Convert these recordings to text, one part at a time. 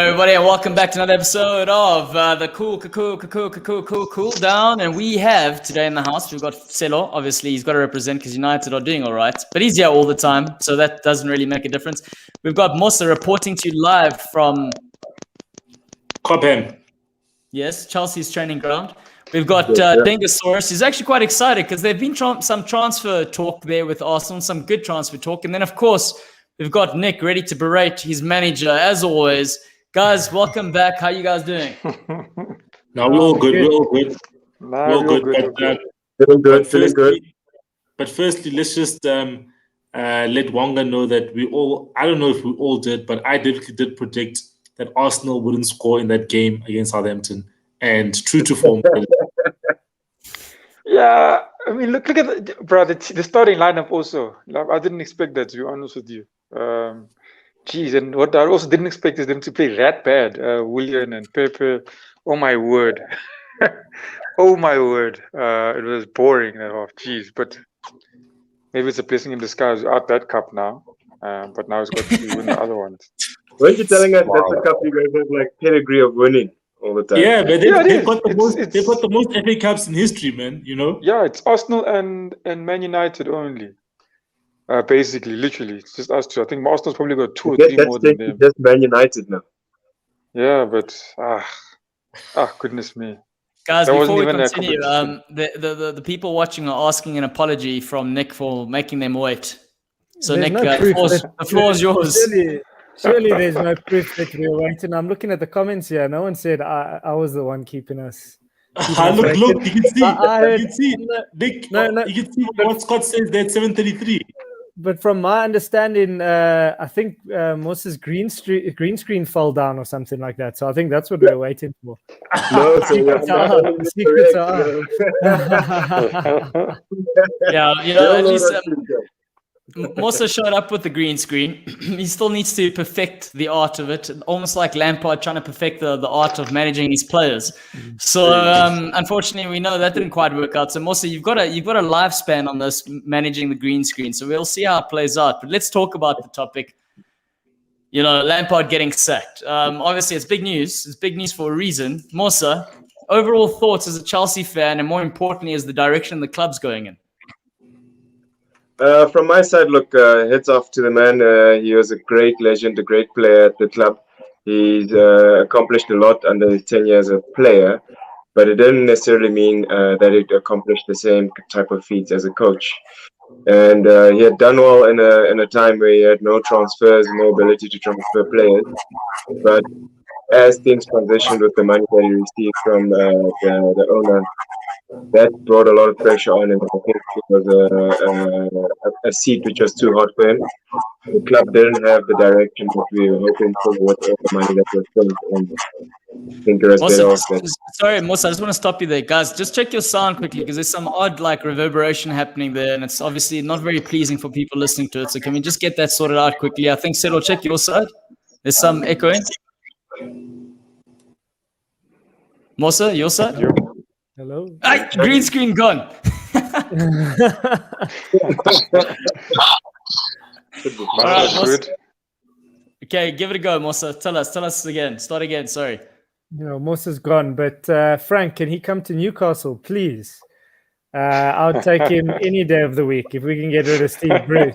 everybody, and welcome back to another episode of the Cool Down. And we have today in the house, we've got Selo. Obviously, he's got to represent because United are doing all right, but he's here all the time, so that doesn't really make a difference. We've got Mosa reporting to you live from Cobham. Yes, Chelsea's training ground. We've got Dengasaurus. He's actually quite excited because there've been some transfer talk there with Arsenal, some good transfer talk, and then of course we've got Nick ready to berate his manager as always. Guys, welcome back. How you guys doing? No, we're all good. We're all good. We're all good. Feeling good. But firstly, let's just let Wonga know that I don't know if we all did, but I definitely did predict that Arsenal wouldn't score in that game against Southampton. And true to form. Yeah, I mean, look at the starting lineup also. I didn't expect that, to be honest with you. And what I also didn't expect is them to play that bad. Willian and Pepe. Oh my word. Oh my word. It was boring that half. Jeez, but maybe it's a blessing in disguise out that cup now. But now it's got to win the other ones. Weren't you telling us that's the cup you guys have like pedigree of winning all the time? Yeah, but they've got the most FA Cups in history, man, you know? Yeah, it's Arsenal and Man United only. Basically, literally. It's just us two. I think Arsenal's probably got 2 or 3 more than them. Just Man United now. Yeah, but goodness me. Guys, before we continue, the people watching are asking an apology from Nick for making them wait. So there's Nick, the floor is yours. Surely there's no proof that we were waiting. I'm looking at the comments here. No one said I was the one keeping us. Look, you can see. Nick, No. You can see what Scott says there at 7:33. But from my understanding, I think Mos's green screen fell down or something like that. So I think that's what we're waiting for. No, Secrets are Yeah, you know, at least Mosa showed up with the green screen. He still needs to perfect the art of it, almost like Lampard trying to perfect the art of managing his players. So unfortunately, we know that didn't quite work out. So Mosa, you've got a lifespan on this managing the green screen. So we'll see how it plays out. But let's talk about the topic. You know, Lampard getting sacked. Obviously, it's big news. It's big news for a reason. Mosa, overall thoughts as a Chelsea fan, and more importantly, as the direction the club's going in. From my side, look, heads off to the man. He was a great legend, a great player at the club. He's accomplished a lot under his tenure as a player, but it didn't necessarily mean that he accomplished the same type of feats as a coach. And he had done well in a time where he had no transfers, no ability to transfer players. But as things transitioned with the money that he received from the owner, that brought a lot of pressure on him. I think it was a seat which was too hot for him. The club didn't have the direction that we were hoping for with all the money that was spent. And I think it was better off that. Sorry, Mosa, I just want to stop you there. Guys, just check your sound quickly because there's some odd reverberation happening there, and it's obviously not very pleasing for people listening to it. So can we just get that sorted out quickly? I think, Selo, check your side. There's some echoing. Mosa, your side? Hello. Green screen gone. Okay, give it a go, Mosa. Tell us again. Start again. Sorry. You know, Mosa's gone, but Frank, can he come to Newcastle, please? I'll take him any day of the week if we can get rid of Steve Bruce.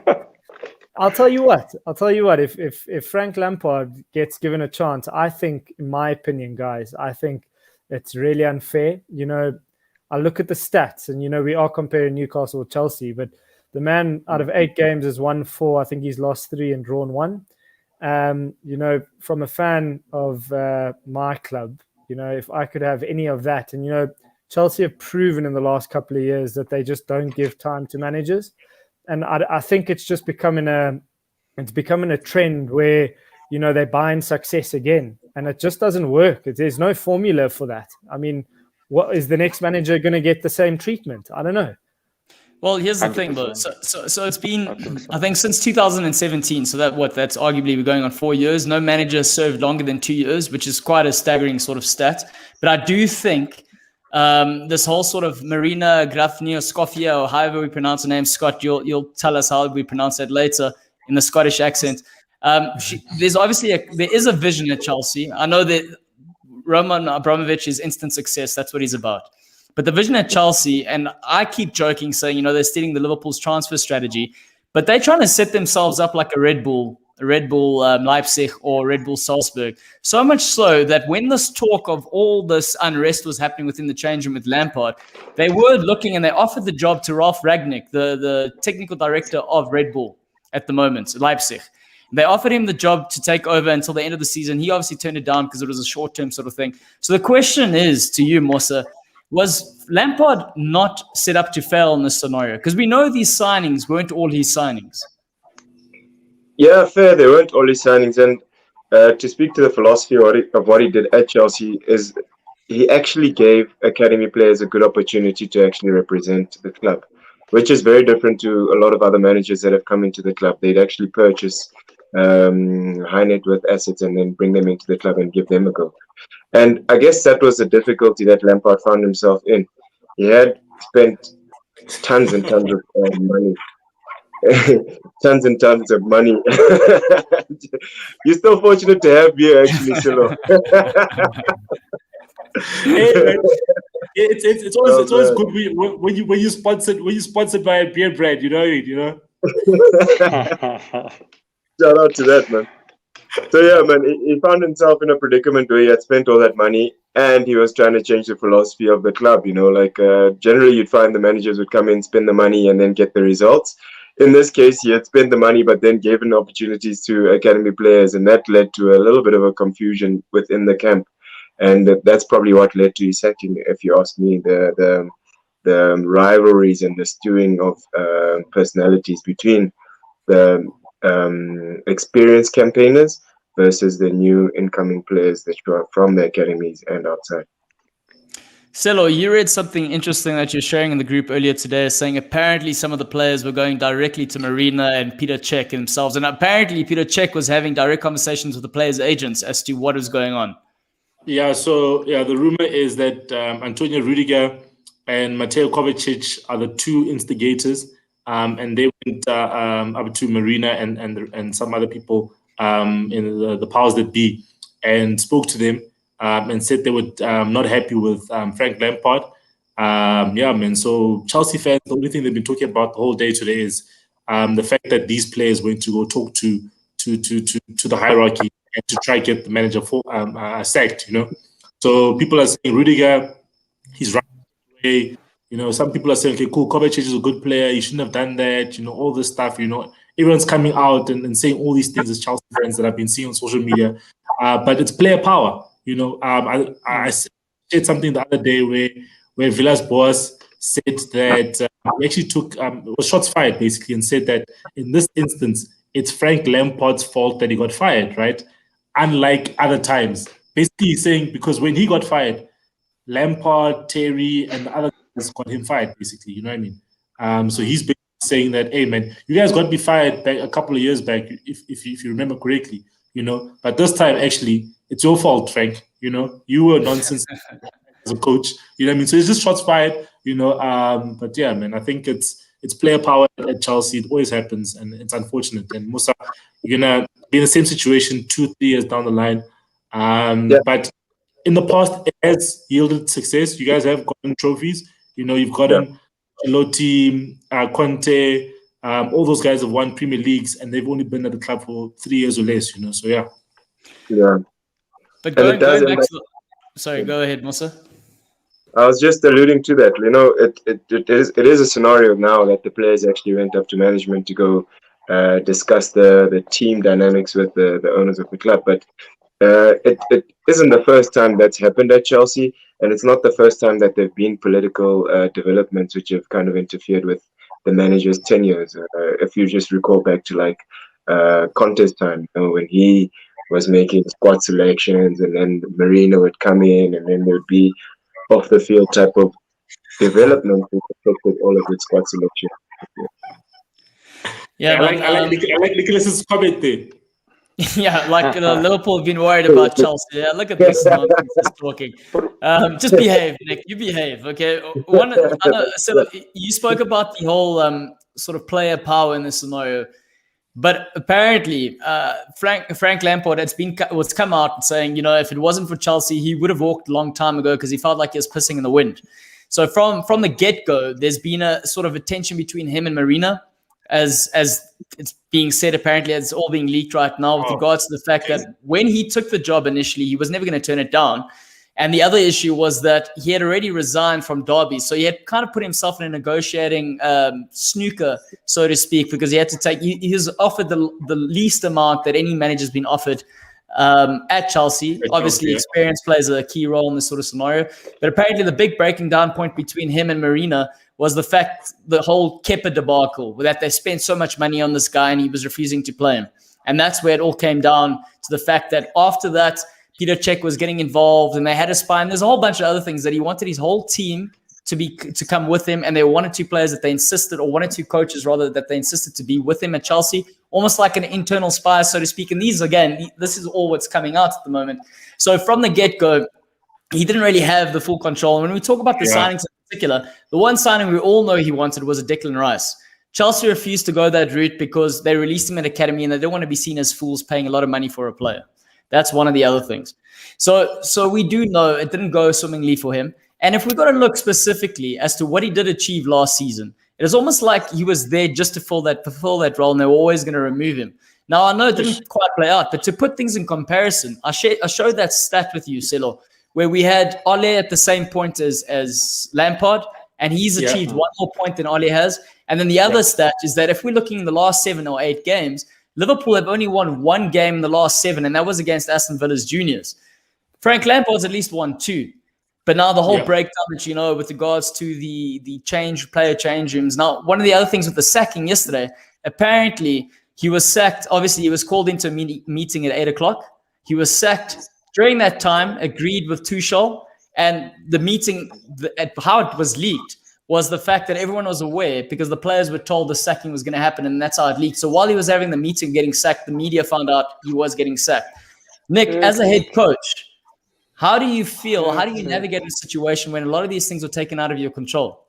I'll tell you what. If Frank Lampard gets given a chance, I think, in my opinion, guys, I think it's really unfair. You know, I look at the stats and, you know, we are comparing Newcastle with Chelsea, but the man out of 8 games has won 4. I think he's lost 3 and drawn 1. You know, from a fan of my club, you know, if I could have any of that, and, you know, Chelsea have proven in the last couple of years that they just don't give time to managers. And I think it's just becoming a trend where, you know, they're buying success again. And it just doesn't work. There's no formula for that. I mean, what is the next manager going to get the same treatment? I don't know. Well, here's the thing, though. So it's been, I think, since 2017. So that's arguably we're going on 4 years. No manager served longer than 2 years, which is quite a staggering sort of stat. But I do think this whole sort of Marina Grafni or Scoffia, or however we pronounce the name, Scott, you'll tell us how we pronounce that later in the Scottish accent. There's obviously there is a vision at Chelsea. I know that Roman Abramovich is instant success. That's what he's about. But the vision at Chelsea, and I keep joking, saying, they're stealing the Liverpool's transfer strategy, but they're trying to set themselves up like a Red Bull Leipzig or Red Bull Salzburg. So much so that when this talk of all this unrest was happening within the change room with Lampard, they were looking and they offered the job to Ralf Rangnick, the technical director of Red Bull at the moment, Leipzig. They offered him the job to take over until the end of the season. He obviously turned it down because it was a short-term sort of thing. So the question is to you, Mosa, was Lampard not set up to fail in this scenario? Because we know these signings weren't all his signings. Yeah, fair. They weren't all his signings. And to speak to the philosophy of what he did at Chelsea is he actually gave academy players a good opportunity to actually represent the club, which is very different to a lot of other managers that have come into the club. They'd actually purchase high net worth assets and then bring them into the club and give them a go. And I guess that was the difficulty that Lampard found himself in. He had spent tons and tons of money. Tons and tons of money. You're still fortunate to have me, actually, Silo. It's always good when you sponsored by a beer brand, you know. Shout out to that, man. So yeah, man, he found himself in a predicament where he had spent all that money and he was trying to change the philosophy of the club. Generally you'd find the managers would come in, spend the money, and then get the results. In this case, he had spent the money, but then given opportunities to academy players, and that led to a little bit of a confusion within the camp. And that's probably what led to his sacking, if you ask me. The rivalries and the stewing of personalities between the experienced campaigners versus the new incoming players that are from the academies and outside. Celo, you read something interesting that you're sharing in the group earlier today, saying apparently some of the players were going directly to Marina and Peter Cech themselves, and apparently Peter Cech was having direct conversations with the players' agents as to what is going on. Yeah, so the rumor is that Antonio Rudiger and Mateo Kovacic are the two instigators, and they went up to Marina and some other people in the powers that be and spoke to them and said they were not happy with Frank Lampard. So Chelsea fans, the only thing they've been talking about the whole day today is the fact that these players went to go talk to the hierarchy and to try get the manager sacked. So people are saying Rudiger, he's right away. Some people are saying, okay, cool, Kovacic is a good player. You shouldn't have done that. All this stuff. Everyone's coming out and saying all these things as Chelsea fans that I've been seeing on social media. But it's player power. I said something the other day where Villas-Boas said that he actually took was shots fired basically, and said that in this instance it's Frank Lampard's fault that he got fired, right? Unlike other times. Basically, he's saying because when he got fired, Lampard, Terry, and the other guys got him fired, basically. You know what I mean? So he's basically saying that, hey, man, you guys got me fired back a couple of years back, if you remember correctly, But this time, actually, it's your fault, Frank. You were nonsense as a coach. You know what I mean? So it's just shots fired, But yeah, man, I think it's player power at Chelsea. It always happens, and it's unfortunate. And Musa, you're gonna be in the same situation 2-3 years down the line. But in the past, it has yielded success. You guys have gotten trophies. You've gotten Lotti, Conte, all those guys have won Premier Leagues, and they've only been at the club for 3 years or less. So yeah. But going back to sorry, go ahead, Musa. I was just alluding to that. It is a scenario now that the players actually went up to management to go discuss the team dynamics with the owners of the club. But it isn't the first time that's happened at Chelsea, and it's not the first time that there have been political developments which have kind of interfered with the manager's tenures. If you just recall back to Conte's time, when he was making squad selections, and then Marina would come in, and then there would be off the field type of development that affected all of its squad selection. Yeah, I like Nicholas's comment there. Yeah, Liverpool have been worried about Chelsea. Yeah, look at this nonsense he's talking. Just behave, Nick. You behave, okay? So you spoke about the whole sort of player power in this scenario, But apparently, Frank Lampard was come out saying, if it wasn't for Chelsea, he would have walked a long time ago because he felt like he was pissing in the wind. So from the get-go, there's been a sort of a tension between him and Marina, as it's being said, apparently, it's all being leaked right now with regards to the fact that when he took the job initially, he was never going to turn it down. And the other issue was that he had already resigned from Derby. So he had kind of put himself in a negotiating snooker, so to speak, because he had to take, he was offered the least amount that any manager's been offered at Chelsea. Obviously, experience plays a key role in this sort of scenario. But apparently the big breaking down point between him and Marina was the whole Kepa debacle, that they spent so much money on this guy and he was refusing to play him. And that's where it all came down to the fact that after that, Peter Cech was getting involved and they had a spy. And there's a whole bunch of other things that he wanted his whole team to come with him. And there were one or two players that they insisted, or one or two coaches rather, that they insisted to be with him at Chelsea, almost like an internal spy, so to speak. And these, again, this is all what's coming out at the moment. So from the get-go, he didn't really have the full control. And when we talk about the signings in particular, the one signing we all know he wanted was a Declan Rice. Chelsea refused to go that route because they released him at academy and they don't want to be seen as fools paying a lot of money for a player. That's one of the other things. So we do know it didn't go swimmingly for him. And if we've got to look specifically as to what he did achieve last season, it is almost like he was there just to fulfill that role, and they were always going to remove him. Now, I know it didn't quite play out, but to put things in comparison, I showed that stat with you, Selo, where we had Ole at the same point as Lampard, and he's achieved one more point than Ole has. And then the other stat is that if we're looking in the last 7 or 8 games, Liverpool have only won 1 game in the last 7, and that was against Aston Villa's juniors. Frank Lampard's at least won 2. But now the whole breakdown that with regards to the player change rooms. Now, one of the other things with the sacking yesterday, apparently he was sacked. Obviously, he was called into a meeting at 8 o'clock. He was sacked during that time, agreed with Tuchel, and the meeting, how it was leaked, was the fact that everyone was aware because the players were told the sacking was going to happen, and that's how it leaked. So while he was having the meeting getting sacked, the media found out he was getting sacked. Nick, as a head coach, how do you feel? How do you navigate a situation when a lot of these things are taken out of your control?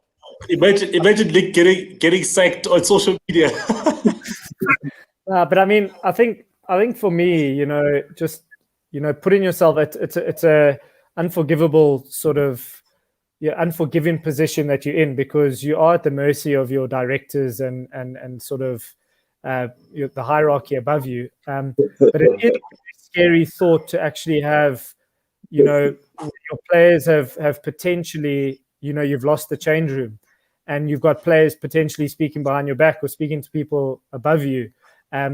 Imagine Nick getting sacked on social media. But I mean, I think for me, just putting yourself it's a unforgivable sort of unforgiving position that you're in, because you are at the mercy of your directors and sort of the hierarchy above you. But it is a scary thought to actually have. Your players have potentially, you've lost the change room, and you've got players potentially speaking behind your back or speaking to people above you.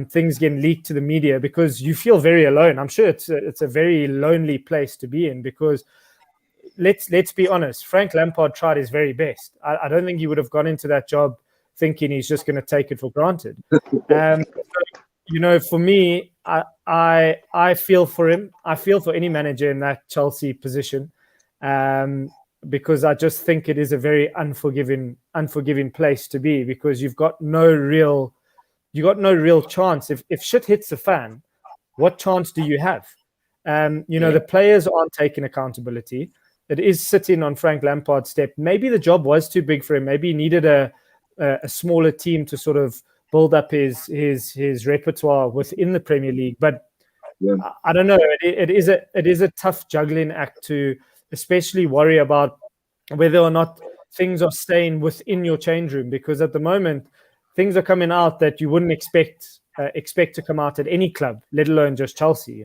Things getting leaked to the media because you feel very alone. I'm sure it's a very lonely place to be in, because let's be honest, Frank Lampard tried his very best. I don't think he would have gone into that job thinking he's just going to take it for granted. For me, I feel for him. I feel for any manager in that Chelsea position, because I just think it is a very unforgiving place to be, because you've got no real chance. If shit hits the fan, what chance do you have? The players aren't taking accountability. It is sitting on Frank Lampard's step. Maybe the job was too big for him. Maybe he needed a smaller team to sort of build up his repertoire within the Premier League. But I don't know. It is a tough juggling act to especially worry about whether or not things are staying within your change room, because at the moment things are coming out that you wouldn't expect to come out at any club, let alone just Chelsea.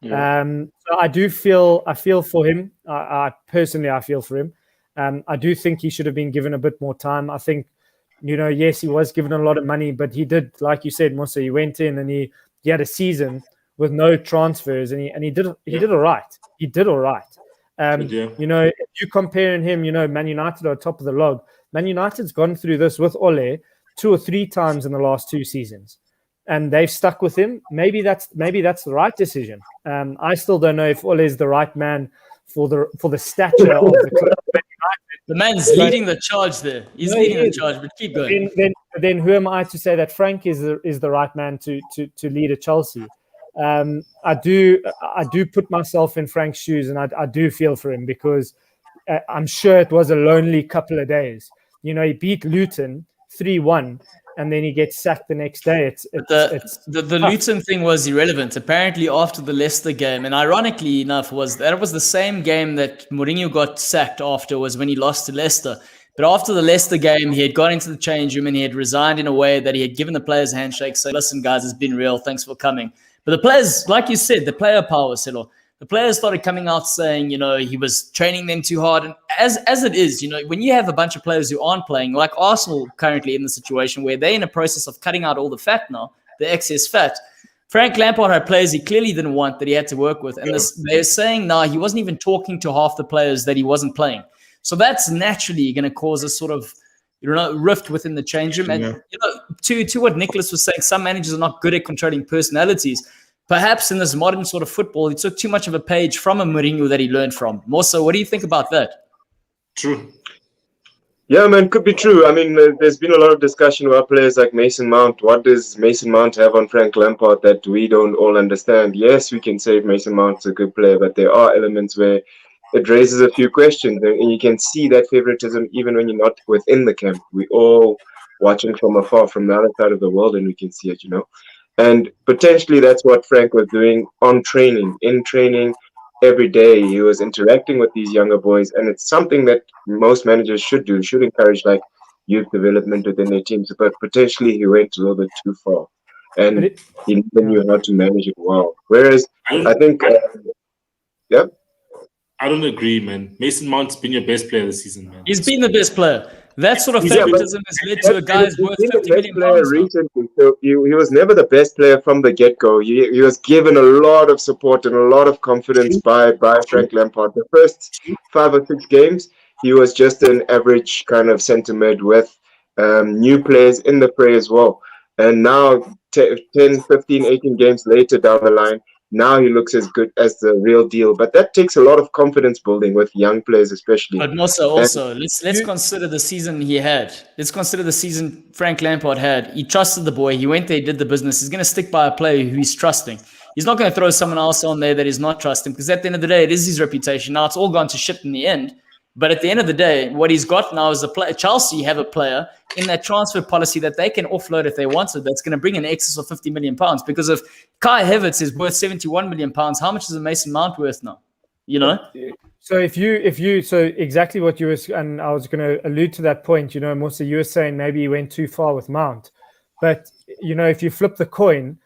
So I feel for him. I personally feel for him. I do think he should have been given a bit more time. I think, yes, he was given a lot of money, but he did, like you said, Musa, he went in and he had a season with no transfers, and he did all right. He did all right. If you're comparing him, Man United are top of the log. Man United's gone through this with Ole 2 or 3 times in the last 2 seasons, and they've stuck with him. Maybe that's the right decision. I still don't know if Ole is the right man for the stature of the club. The man's leading the charge there. He's leading the charge, but keep going. Then who am I to say that Frank is the right man to lead a Chelsea? I do put myself in Frank's shoes, and I do feel for him, because I'm sure it was a lonely couple of days. He beat Luton 3-1, and then he gets sacked the next day. The Luton thing was irrelevant. Apparently, after the Leicester game, and ironically enough, was the same game that Mourinho got sacked after, was when he lost to Leicester. But after the Leicester game, he had gone into the change room and he had resigned in a way that he had given the players a handshake. So, listen, guys, it's been real. Thanks for coming. But the players, like you said, the player power, Silo. The players started coming out saying, he was training them too hard. And as it is, when you have a bunch of players who aren't playing, like Arsenal currently in the situation where they're in a process of cutting out all the fat now, the excess fat. Frank Lampard had players he clearly didn't want that he had to work with. And they're saying now he wasn't even talking to half the players that he wasn't playing. So that's naturally going to cause a sort of rift within the change room. And to what Nicholas was saying, some managers are not good at controlling personalities. Perhaps in this modern sort of football, he took too much of a page from a Mourinho that he learned from. Mosa, what do you think about that? True. Yeah, man, could be true. I mean, there's been a lot of discussion about players like Mason Mount. What does Mason Mount have on Frank Lampard that we don't all understand? Yes, we can say Mason Mount's a good player, but there are elements where it raises a few questions, and you can see that favoritism even when you're not within the camp. We all watching from afar, from the other side of the world, and we can see it, And potentially that's what Frank was doing in training every day. He was interacting with these younger boys, and it's something that most managers should do, should encourage like youth development within their teams. But potentially he went a little bit too far, and he never knew how to manage it well. Whereas I think, I don't agree, man. Mason Mount's been your best player this season, man. He's been the best player. That sort of favoritism has led to a guy who's worth 50 million pounds. Recently, so he was never the best player from the get-go. He was given a lot of support and a lot of confidence by Frank Lampard. The first 5 or 6 games, he was just an average kind of centre mid with new players in the fray as well. And now 10, 15, 18 games later down the line, now he looks as good as the real deal. But that takes a lot of confidence building with young players especially. But also let's consider the season he had. Let's consider the season Frank Lampard had. He trusted the boy. He went there, he did the business. He's going to stick by a player who he's trusting. He's not going to throw someone else on there that is not trusting, because at the end of the day, it is his reputation. Now, it's all gone to shit in the end. But at the end of the day, what he's got now is a player. Chelsea have a player in that transfer policy that they can offload if they want to. That's going to bring an excess of 50 million pounds. Because if Kai Havertz is worth 71 million pounds, how much is a Mason Mount worth now? So so exactly what you were, and I was going to allude to that point. Musa, you were saying maybe he went too far with Mount, but if you flip the coin,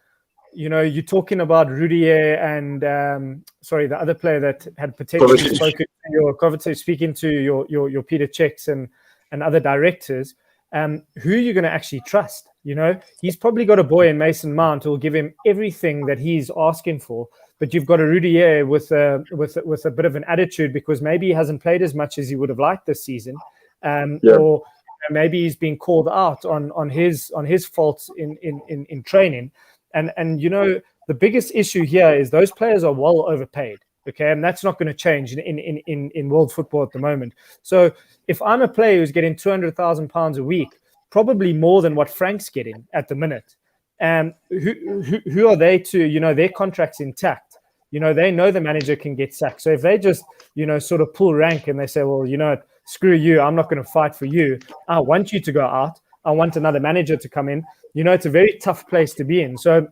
you're talking about Rudier and the other player that had potentially spoken to your Kovacic, speaking to your Peter Cechs and other directors. Who are you going to actually trust? He's probably got a boy in Mason Mount who will give him everything that he's asking for. But you've got a Rudier with a bit of an attitude because maybe he hasn't played as much as he would have liked this season, or maybe he's been called out on his faults in training. And the biggest issue here is those players are well overpaid. Okay, and that's not going to change in world football at the moment. So if I'm a player who's getting £200,000 a week, probably more than what Frank's getting at the minute, and who are they to, their contract's intact. They know the manager can get sacked. So if they just, sort of pull rank and they say, well, screw you, I'm not going to fight for you. I want you to go out. I want another manager to come in. It's a very tough place to be in. So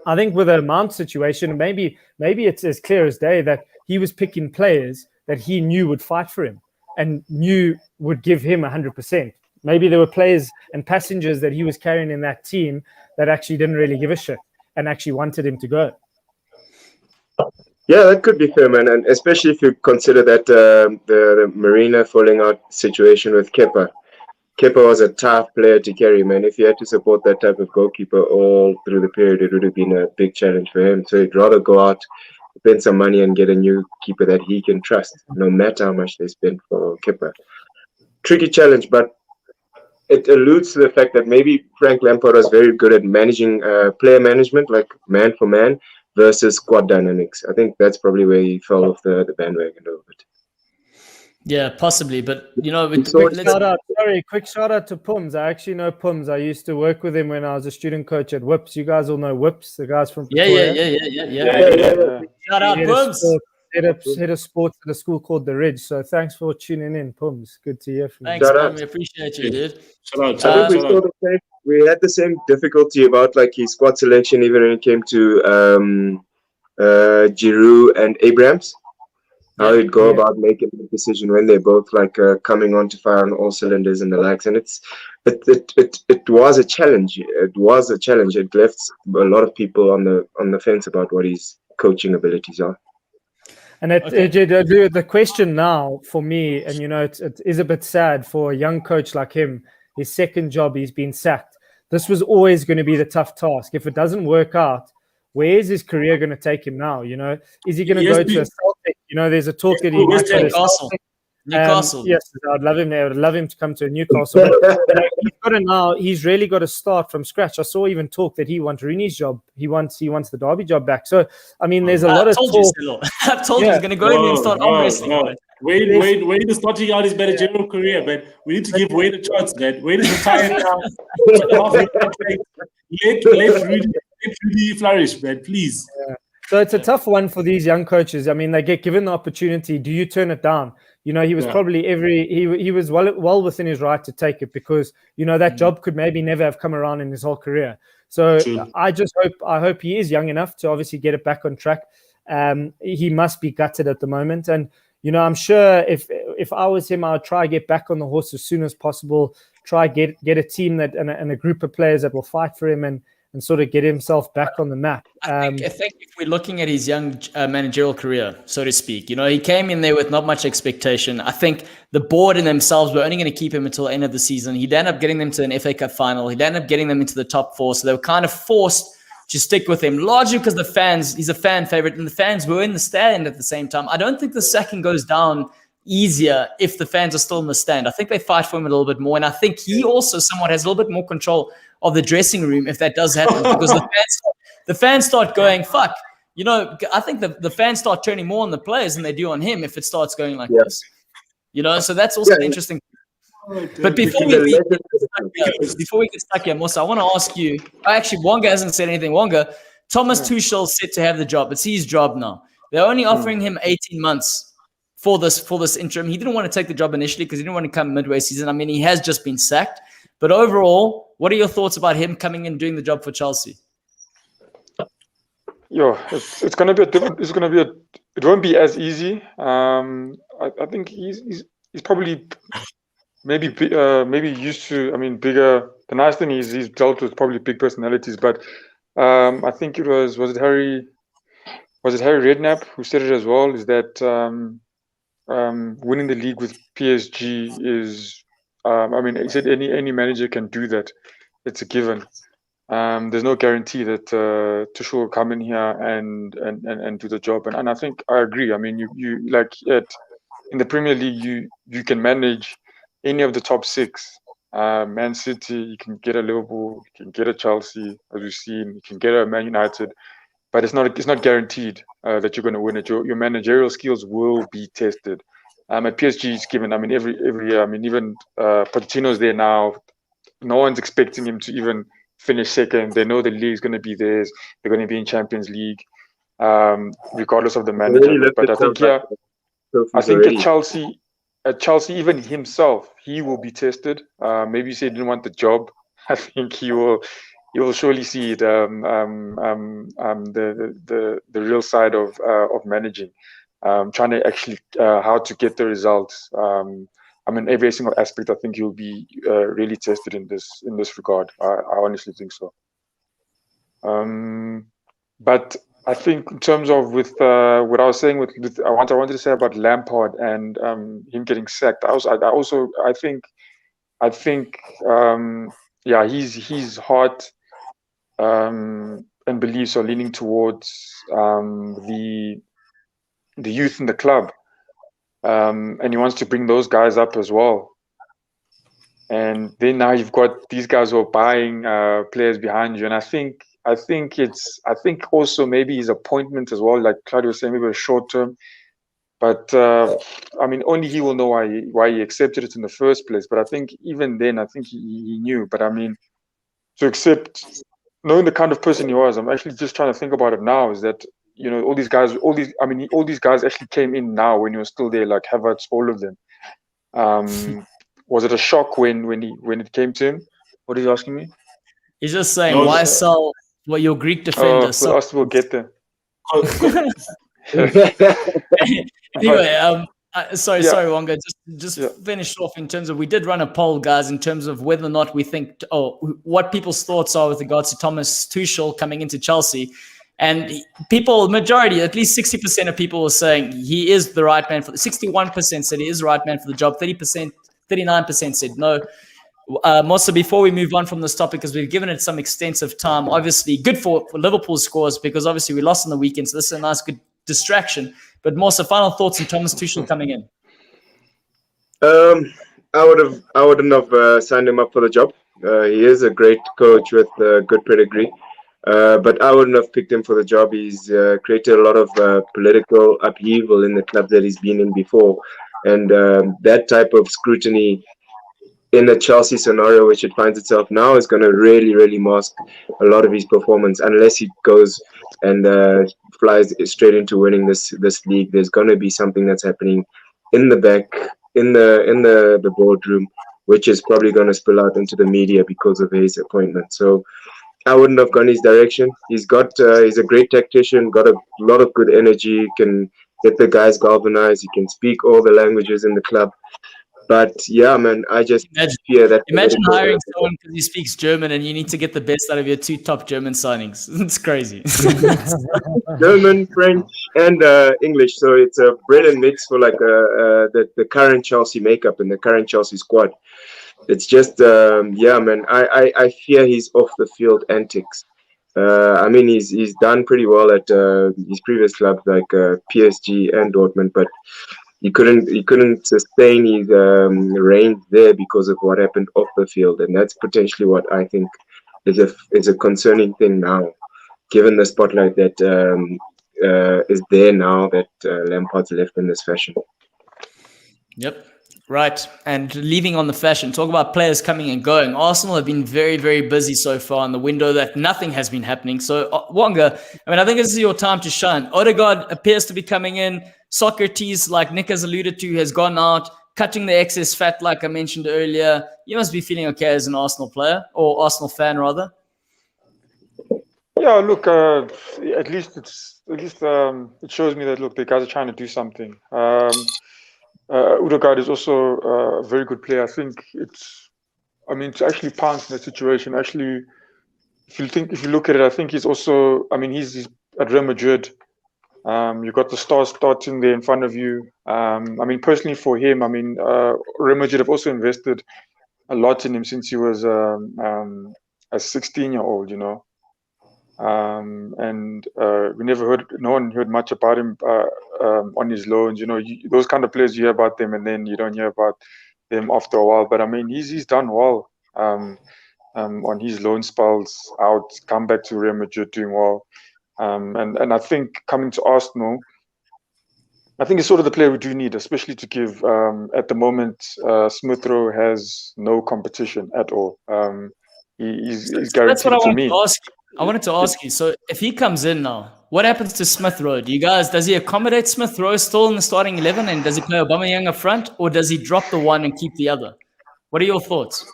I think with a Mount situation, maybe it's as clear as day that he was picking players that he knew would fight for him and knew would give him 100%. Maybe there were players and passengers that he was carrying in that team that actually didn't really give a shit and actually wanted him to go. Yeah, that could be fair, man. And especially if you consider that the Marina falling out situation with Kepa. Kepa was a tough player to carry, man. If he had to support that type of goalkeeper all through the period, it would have been a big challenge for him. So he'd rather go out, spend some money and get a new keeper that he can trust, no matter how much they spend for Kepa. Tricky challenge, but it alludes to the fact that maybe Frank Lampard was very good at managing player management, like man for man, versus squad dynamics. I think that's probably where he fell off the bandwagon a little bit. Yeah, possibly, but quick shout out to Pums. I actually know Pums. I used to work with him when I was a student coach at Whips. You guys all know Whips, the guys from Pretoria. Yeah. Shout out Pums. Head of sports at a school called The Ridge. So thanks for tuning in, Pums. Good to hear from you. Thanks, man. We appreciate you, dude. Shout out. I think we saw the same we had the same difficulty about like his squad selection, even when it came to Giroud and Abrams. How he'd go about making the decision when they're both like coming on to fire on all cylinders and the likes, and it was a challenge. It was a challenge. It left a lot of people on the fence about what his coaching abilities are. And the question now for me, and it is a bit sad for a young coach like him. His second job, he's been sacked. This was always going to be the tough task. If it doesn't work out, where is his career going to take him now? Is he going to go to a Celtic? There's a talk that he might go to Newcastle. Yes, I'd love him. I would love him to come to Newcastle. But he's really got to start from scratch. I saw even talk that he wants Rooney's job. He wants the Derby job back. So I mean, there's a lot of talk. I've told you he's going to go in and start arm wrestling. Wade is starting out his managerial career, man. We need to give Wade a chance, man. Wade is retired now. Let Rudy flourish, man, please. Yeah. So it's a tough one for these young coaches. I mean, they get given the opportunity. Do you turn it down? He was probably he was well within his right to take it, because that job could maybe never have come around in his whole career. So I hope he is young enough to obviously get it back on track. He must be gutted at the moment, and I'm sure if I was him, I would try to get back on the horse as soon as possible. Try get a team that and a group of players that will fight for him and sort of get himself back on the map. I think if we're looking at his young managerial career, so to speak, he came in there with not much expectation. I think the board and themselves were only going to keep him until the end of the season. He'd end up getting them to an FA Cup final. He'd end up getting them into the top 4. So they were kind of forced to stick with him, largely because the fans, he's a fan favorite, and the fans were in the stand at the same time. I don't think the sacking goes down easier if the fans are still in the stand. I think they fight for him a little bit more. And I think he also somewhat has a little bit more control of the dressing room if that does happen, because the fans start going, fuck. I think the fans start turning more on the players than they do on him if it starts going like this. So that's also an interesting thing. But before we get stuck here, Musa, I want to ask you, actually, Wonga hasn't said anything. Wonga, Thomas Tuchel said to have the job. It's his job now. They're only offering him 18 months for this interim. He didn't want to take the job initially because he didn't want to come midway season. I mean, he has just been sacked. But overall, what are your thoughts about him coming in and doing the job for Chelsea? It's going to be it won't be as easy. I think he's probably maybe used to. I mean, bigger. The nice thing is he's dealt with probably big personalities. But I think it was it Harry Redknapp who said it as well. Is that winning the league with PSG is. He said any manager can do that. It's a given. There's no guarantee that Tuchel will come in here and do the job. And I think I agree. I mean, you like in the Premier League, you can manage any of the top 6. Man City, you can get a Liverpool, you can get a Chelsea, as we've seen. You can get a Man United, but it's not guaranteed that you're going to win it. Your managerial skills will be tested. At PSG, it's given. I mean, every year. I mean, even Pochettino's there now. No one's expecting him to even finish second. They know the league's going to be theirs. They're going to be in Champions League, regardless of the manager. But I think at Chelsea, even himself, he will be tested. Maybe you say he didn't want the job. I think he will surely see the real side of managing. Trying to actually how to get the results. Every single aspect. I think he'll be really tested in this regard. I honestly think so. But I think in terms of with what I was saying with I wanted to say about Lampard and him getting sacked. I think his heart and beliefs are leaning towards the youth in the club, and he wants to bring those guys up as well. And then now you've got these guys who are buying players behind you, and I think also maybe his appointment as well, like Claudio was saying, maybe a short term. But only he will know why he accepted it in the first place. But I think even then, I think he knew. But I mean, to accept, knowing the kind of person he was, I'm actually just trying to think about it now. Is that all these guys actually came in now when he was still there, like Havertz, all of them. Was it a shock when it came to him? What are you asking me? He's just saying, No, why it's- sell your Greek Oh, defender? we'll ask we'll get there. Anyway, sorry, Yeah. Wonga. Just Yeah. finish off in terms of, we did run a poll, guys, in terms of whether or not we think, what people's thoughts are with regards to Thomas Tuchel coming into Chelsea. And people, majority, at least 60% of people were saying he is the right man for the 61% said he is the right man for the job. 39% said no. Mossa, before we move on from this topic, because we've given it some extensive time, obviously good for Liverpool's scores, because obviously we lost on the weekend, so this is a nice, good distraction. But Mossa, final thoughts on Thomas Tuchel coming in? I wouldn't have signed him up for the job. He is a great coach with good pedigree, but I wouldn't have picked him for the job. He's created a lot of political upheaval in the club that he's been in before, and that type of scrutiny in the Chelsea scenario, which it finds itself now, is going to really, really mask a lot of his performance unless he goes and flies straight into winning this league. There's going to be something that's happening in the back, in the boardroom, which is probably going to spill out into the media because of his appointment. So I wouldn't have gone his direction. He's a great tactician, got a lot of good energy, can get the guys galvanized. He can speak all the languages in the club. But yeah, man, I just fear that. Imagine hiring someone because he speaks German and you need to get the best out of your two top German signings. It's crazy. German, French, and English. So it's a brilliant mix for like the current Chelsea makeup and the current Chelsea squad. It's just yeah, man. I fear his off the field antics. I mean, he's done pretty well at his previous clubs like PSG and Dortmund, but he couldn't sustain his reign there because of what happened off the field, and that's potentially what I think is a concerning thing now, given the spotlight that is there now that Lampard's left in this fashion. Yep. Right. And leaving on the fashion, talk about players coming and going. Arsenal have been very, very busy so far in the window that nothing has been happening. So, Wonga, I mean, I think this is your time to shine. Odegaard appears to be coming in. Socrates, like Nick has alluded to, has gone out, cutting the excess fat, like I mentioned earlier. You must be feeling okay as an Arsenal player, or Arsenal fan, rather. Yeah, look, at least it shows me that, look, the guys are trying to do something. Odegaard is also a very good player. I think to actually pounce in that situation, actually, if you look at it, I think he's also, he's at Real Madrid. You've got the stars starting there in front of you. Personally for him, Real Madrid have also invested a lot in him since he was a 16-year-old, you know. No one heard much about him on his loans. You know, those kind of players, you hear about them and then you don't hear about them after a while. But he's done well on his loan spells out, come back to Real Madrid doing well. And I think coming to Arsenal, I think it's sort of the player we do need, especially to give at the moment. Smith Rowe has no competition at all. He's guaranteed. That's what I to me. I wanted to ask you. So if he comes in now, what happens to Smith Rowe? Does he accommodate Smith Rowe still in the starting 11, and does he play Aubameyang up front, or does he drop the one and keep the other? What are your thoughts?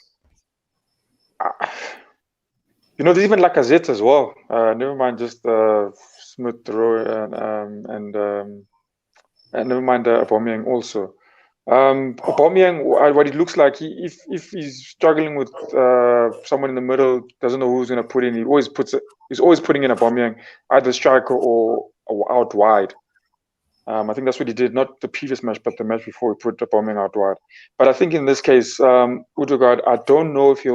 There's even Lacazette as well. Never mind just Smith Rowe and never mind Aubameyang also. Aubameyang, what it looks like, if he's struggling with someone in the middle, doesn't know who's going to put in, he's always putting in Aubameyang, either striker or out wide. I think that's what he did, not the previous match, but the match before, he put Aubameyang out wide. But I think in this case, Odegaard, I don't know if he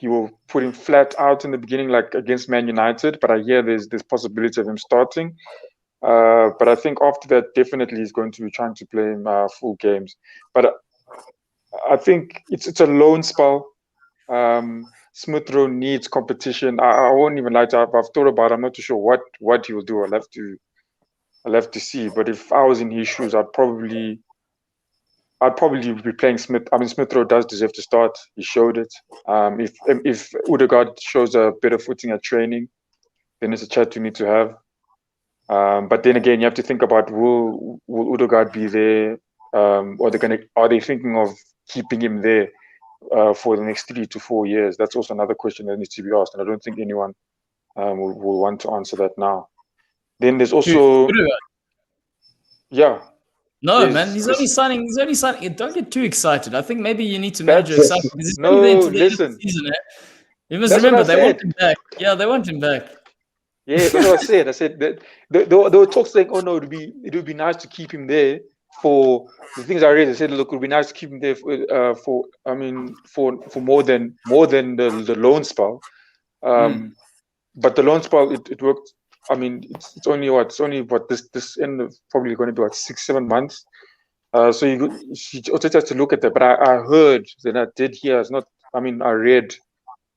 will put him flat out in the beginning, like against Man United, but I hear there's possibility of him starting. But I think after that, definitely he's going to be trying to play him full games. But I think it's a loan spell. Smith Rowe needs competition. I won't even lie to you. I've thought about it. I'm not too sure what he will do. I'll have to see. But if I was in his shoes, I'd probably be playing Smith. Smith Rowe does deserve to start. He showed it. If Odegaard shows a better footing at training, then it's a chat you need to have. But then again, you have to think about will Odegaard be there, or are they thinking of keeping him there for the next 3 to 4 years? That's also another question that needs to be asked, and I don't think anyone will want to answer that now. Then there's also, yeah. No, man, he's only signing. Don't get too excited. I think maybe you need to manage your That's- excitement because he's only there until the end of listen. the season. You must That's what remember I they want said. him back. Yeah, they want him back. Yeah, that's what I said. I said that there were talks saying, "Oh no, it would be nice to keep him there for the things I read." I said, "Look, it would be nice to keep him there for more than the loan spell." But the loan spell it worked. I mean, it's only this end of probably going to be 6-7 months. So you also have to look at that. But I heard that I did hear. It's not. I mean, I read.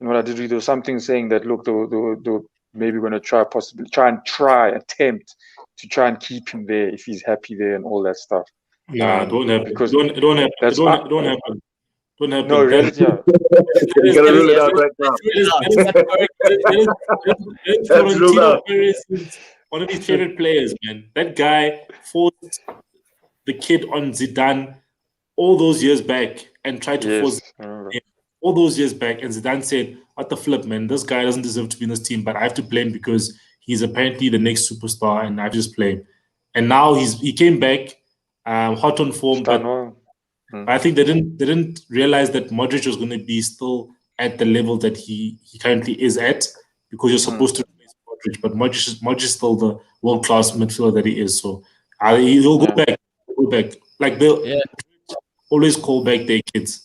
And what I did read, there was something saying that look, they maybe going to attempt to try and keep him there if he's happy there and all that stuff. Nah, it won't happen. Because It won't happen. It won't happen. Don't happen. No, reality. Yeah. You gotta rule it out right now. One of his favorite players, man. That guy forced the kid on Zidane all those years back and tried to force him all those years back. And Zidane said, "What the flip, man? This guy doesn't deserve to be in this team, but I have to play him because he's apparently the next superstar, and I just play him." And now he came back, hot on form, but I think they didn't realize that Modric was going to be still at the level that he currently is at, because you're supposed to replace Modric, but Modric is still the world class midfielder that he is. So he'll go back. Like they'll always call back their kids.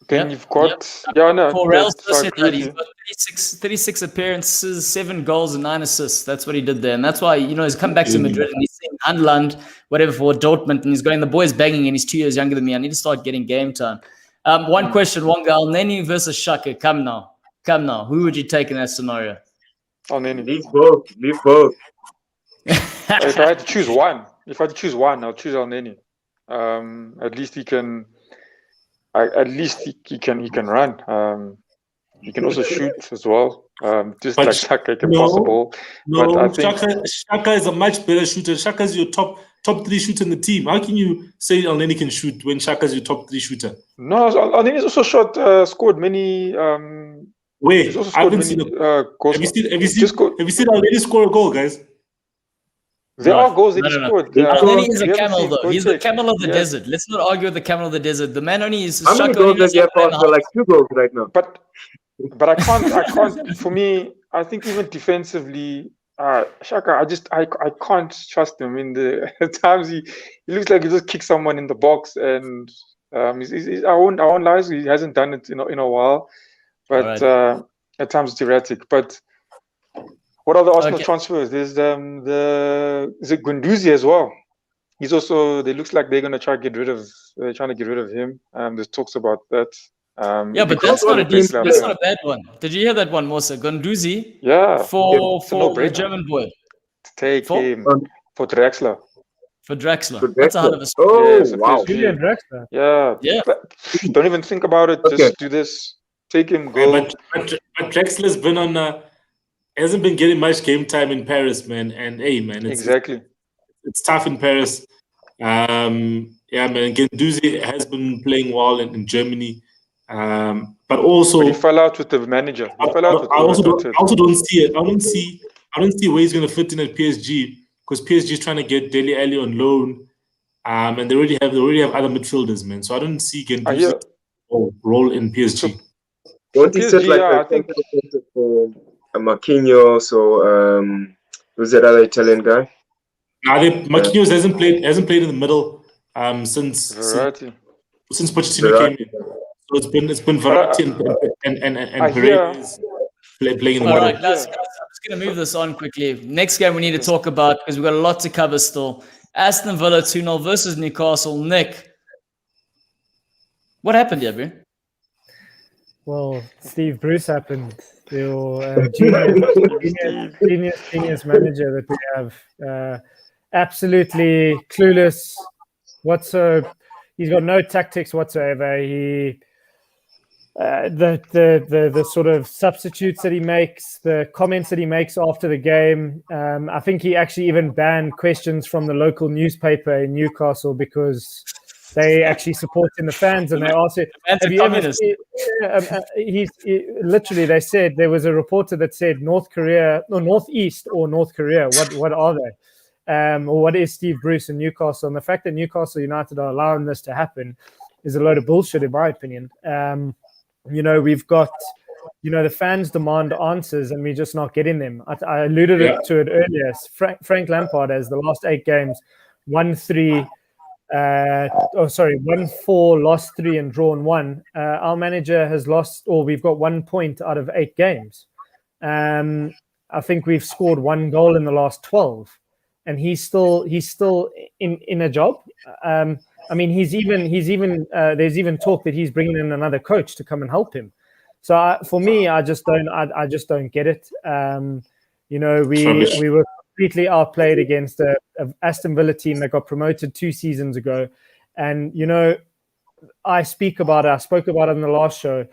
Then you've got he's got 36 appearances, 7 goals and 9 assists. That's what he did there, and that's why he's come back to Madrid and he's saying Handland, whatever, for Dortmund, and he's going. The boy's banging, and he's 2 years younger than me. I need to start getting game time. One question, Wonga, Elneny versus Xhaka. Come now. Who would you take in that scenario? Elneny. Leave both. If I had to choose one, I'll choose Elneny. At least he can. At least he can run. He can also shoot as well. Just like Xhaka can pass the ball. No, but I think Xhaka is a much better shooter. Xhaka is your top 3 shooter in the team. How can you say Elneny can shoot when Xhaka is your top 3 shooter? No, Elneny's also scored many. Wait, I haven't seen goals. Have you seen Elneny score a goal, guys? There are goals that he scored. Elneny is a camel, though. He's the camel of the desert. Let's not argue with the camel of the desert. The man only is. How many goals does he have for like 2 goals right now? But I can't. For me, I think even defensively, Xhaka, I can't trust him. At times he looks like he just kicks someone in the box, and I won't lie, he hasn't done it in a while. But at times it's erratic. But what are the Arsenal transfers? There's is it Guendouzi as well. He's also. They looks like they're gonna trying to get rid of him. There's talks about that. But that's not a bad one. Did you hear that one, Mosa? Guendouzi? Yeah. For the German boy. Take him for Draxler. For Draxler. That's a hell of a story. Oh, wow. Julian Draxler. Yeah. Don't even think about it. Just do this. Take him, go. But Draxler's been hasn't been getting much game time in Paris, man. And hey, man, it's tough in Paris. Man, Guendouzi has been playing well in Germany. But also he fell out with the manager. I also don't see it. I don't see where he's going to fit in at PSG, because PSG is trying to get Dele Alli on loan, and they already have other midfielders, man. So I don't see Guendouzi role in PSG. Don't he sit like I think for Marquinhos? So who's that other Italian guy? Marquinhos hasn't played in the middle since Pochettino came in. So it's been Verratti and Perez playing in the middle. All right, I'm just going to move this on quickly. Next game we need to talk about, because we've got a lot to cover still. Aston Villa 2-0 versus Newcastle. Nick, what happened here, bro? Well, Steve Bruce happened. Your genius manager that we have. Absolutely clueless. He's got no tactics whatsoever. The sort of substitutes that he makes, the comments that he makes after the game. I think he actually even banned questions from the local newspaper in Newcastle because they actually supporting the fans, and they asked it. Have you ever seen, literally, they said there was a reporter that said Northeast or North Korea. What are they? Or what is Steve Bruce and Newcastle? And the fact that Newcastle United are allowing this to happen is a load of bullshit, in my opinion. We've got, the fans demand answers, and we're just not getting them. I alluded to it earlier. Frank Lampard has the last 8 games, 1-4, lost 3 and drawn 1. Our manager has lost, or we've got 1 point out of 8 games. I think we've scored 1 goal in the last 12, and he's still in a job. He's even there's even talk that he's bringing in another coach to come and help him. So for me, I just don't get it. We were completely outplayed against a Aston Villa team that got promoted 2 seasons ago, and I spoke about it in the last show.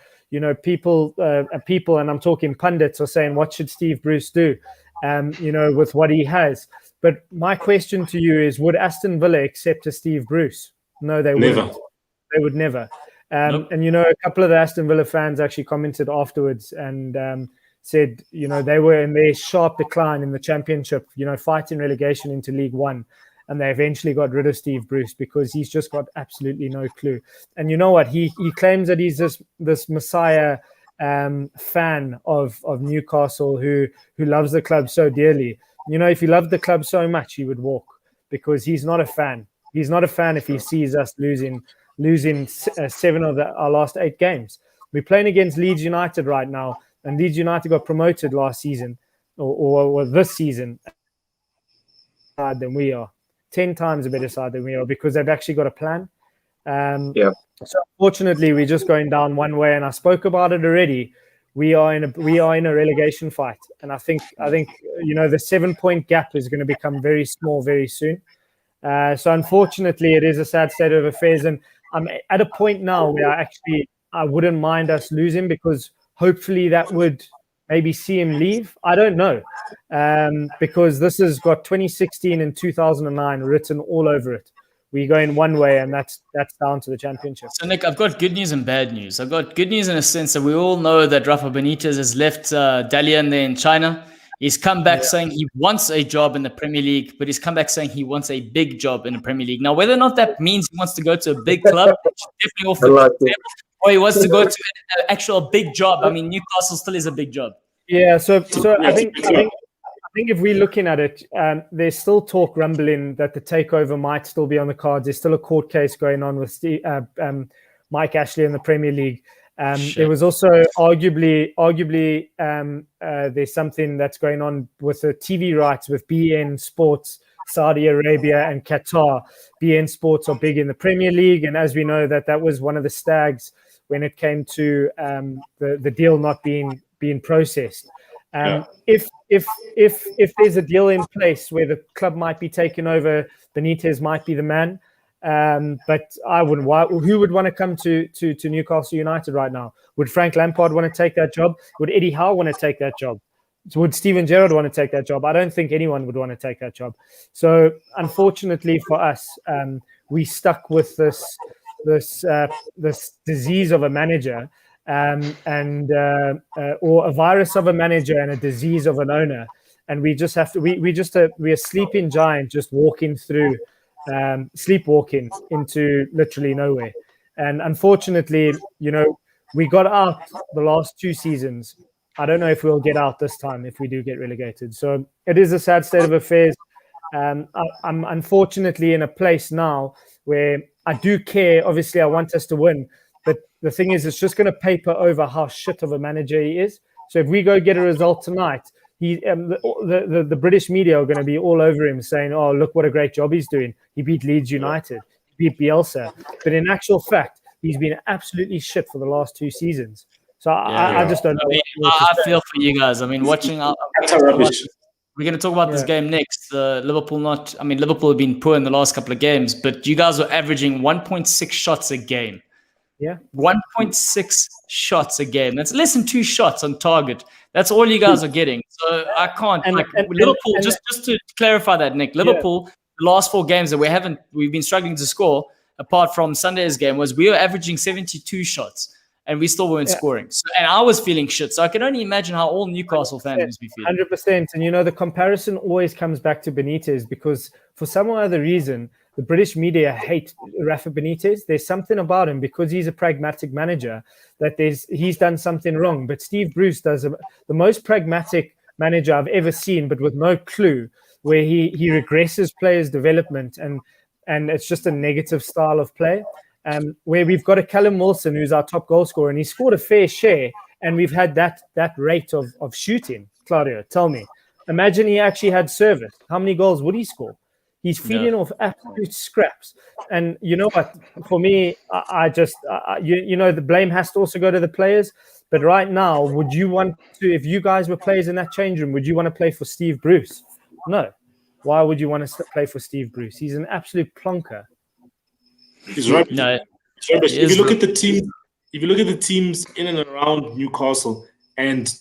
People, and I'm talking pundits, are saying, what should Steve Bruce do? With what he has. But my question to you is, would Aston Villa accept a Steve Bruce? No, they wouldn't. They would never. Nope. And a couple of the Aston Villa fans actually commented afterwards and said, they were in their sharp decline in the Championship, fighting relegation into League One, and they eventually got rid of Steve Bruce because he's just got absolutely no clue. And you know what? He claims that he's this messiah fan of Newcastle who loves the club so dearly. If he loved the club so much, he would walk, because he's not a fan. He's not a fan if he sees us losing 7 of our last 8 games. We're playing against Leeds United right now, and Leeds United got promoted last season or this season than we are. 10 times a better side than we are, because they've actually got a plan. So unfortunately, we're just going down one way, and I spoke about it already. We are in a relegation fight, and I think the 7-point gap is going to become very small very soon. So unfortunately, it is a sad state of affairs, and I'm at a point now where I wouldn't mind us losing, because hopefully that would maybe see him leave. I don't know, because this has got 2016 and 2009 written all over it. We're going one way, and that's down to the Championship. So, Nick, I've got good news and bad news. I've got good news in a sense that we all know that Rafa Benitez has left Dalian there in China. He's come back saying he wants a job in the Premier League, but he's come back saying he wants a big job in the Premier League. Now, whether or not that means he wants to go to a big club, definitely off the table, or he wants to go to an actual big job. I mean, Newcastle still is a big job. Yeah, so I think if we're looking at it, there's still talk rumbling that the takeover might still be on the cards. There's still a court case going on with Mike Ashley in the Premier League. There was also arguably there's something that's going on with the TV rights with BN Sports, Saudi Arabia and Qatar. BN Sports are big in the Premier League, and as we know, that was one of the stags when it came to the deal not being processed. If there's a deal in place where the club might be taken over, Benitez might be the man. But I wouldn't. Who would want to come to Newcastle United right now? Would Frank Lampard want to take that job? Would Eddie Howe want to take that job? Would Steven Gerrard want to take that job? I don't think anyone would want to take that job. So unfortunately for us, we stuck with this disease of a manager, or a virus of a manager and a disease of an owner, and we just have to. We're a sleeping giant just walking through. Sleepwalking into literally nowhere. And unfortunately, we got out the last 2 seasons. I don't know if we'll get out this time if we do get relegated. So it is a sad state of affairs. I'm unfortunately in a place now where I do care. Obviously, I want us to win. But the thing is, it's just going to paper over how shit of a manager he is. So if we go get a result tonight, the British media are going to be all over him saying, oh, look what a great job he's doing. He beat Leeds United, he beat Bielsa. But in actual fact, he's been absolutely shit for the last 2 seasons. So I just don't know. I feel for you guys. I mean, watching... We're going to talk about this game next. Liverpool have been poor in the last couple of games, but you guys are averaging 1.6 shots a game. Yeah. 1.6 shots a game. That's less than 2 shots on target. That's all you guys are getting. So I can't. Liverpool, just to clarify that, Nick, Liverpool, the last 4 games that we've been struggling to score, apart from Sunday's game, was we were averaging 72 shots and we still weren't scoring. So, and I was feeling shit. So I can only imagine how all Newcastle fans must be feeling. 100%. And, the comparison always comes back to Benitez because for some other reason, the British media hate Rafa Benitez. There's something about him because he's a pragmatic manager that he's done something wrong. But Steve Bruce does the most pragmatic manager I've ever seen, but with no clue, where he regresses players' development and it's just a negative style of play. Where we've got a Callum Wilson who's our top goal scorer and he scored a fair share, and we've had that rate of shooting. Claudio, tell me, imagine he actually had service. How many goals would he score? He's feeding off absolute scraps. And you know what? For me, I just, the blame has to also go to the players. But right now, would you want to, if you guys were players in that change room, would you want to play for Steve Bruce? No. Why would you want to play for Steve Bruce? He's an absolute plonker. He's right. No. If you look at the teams in and around Newcastle, and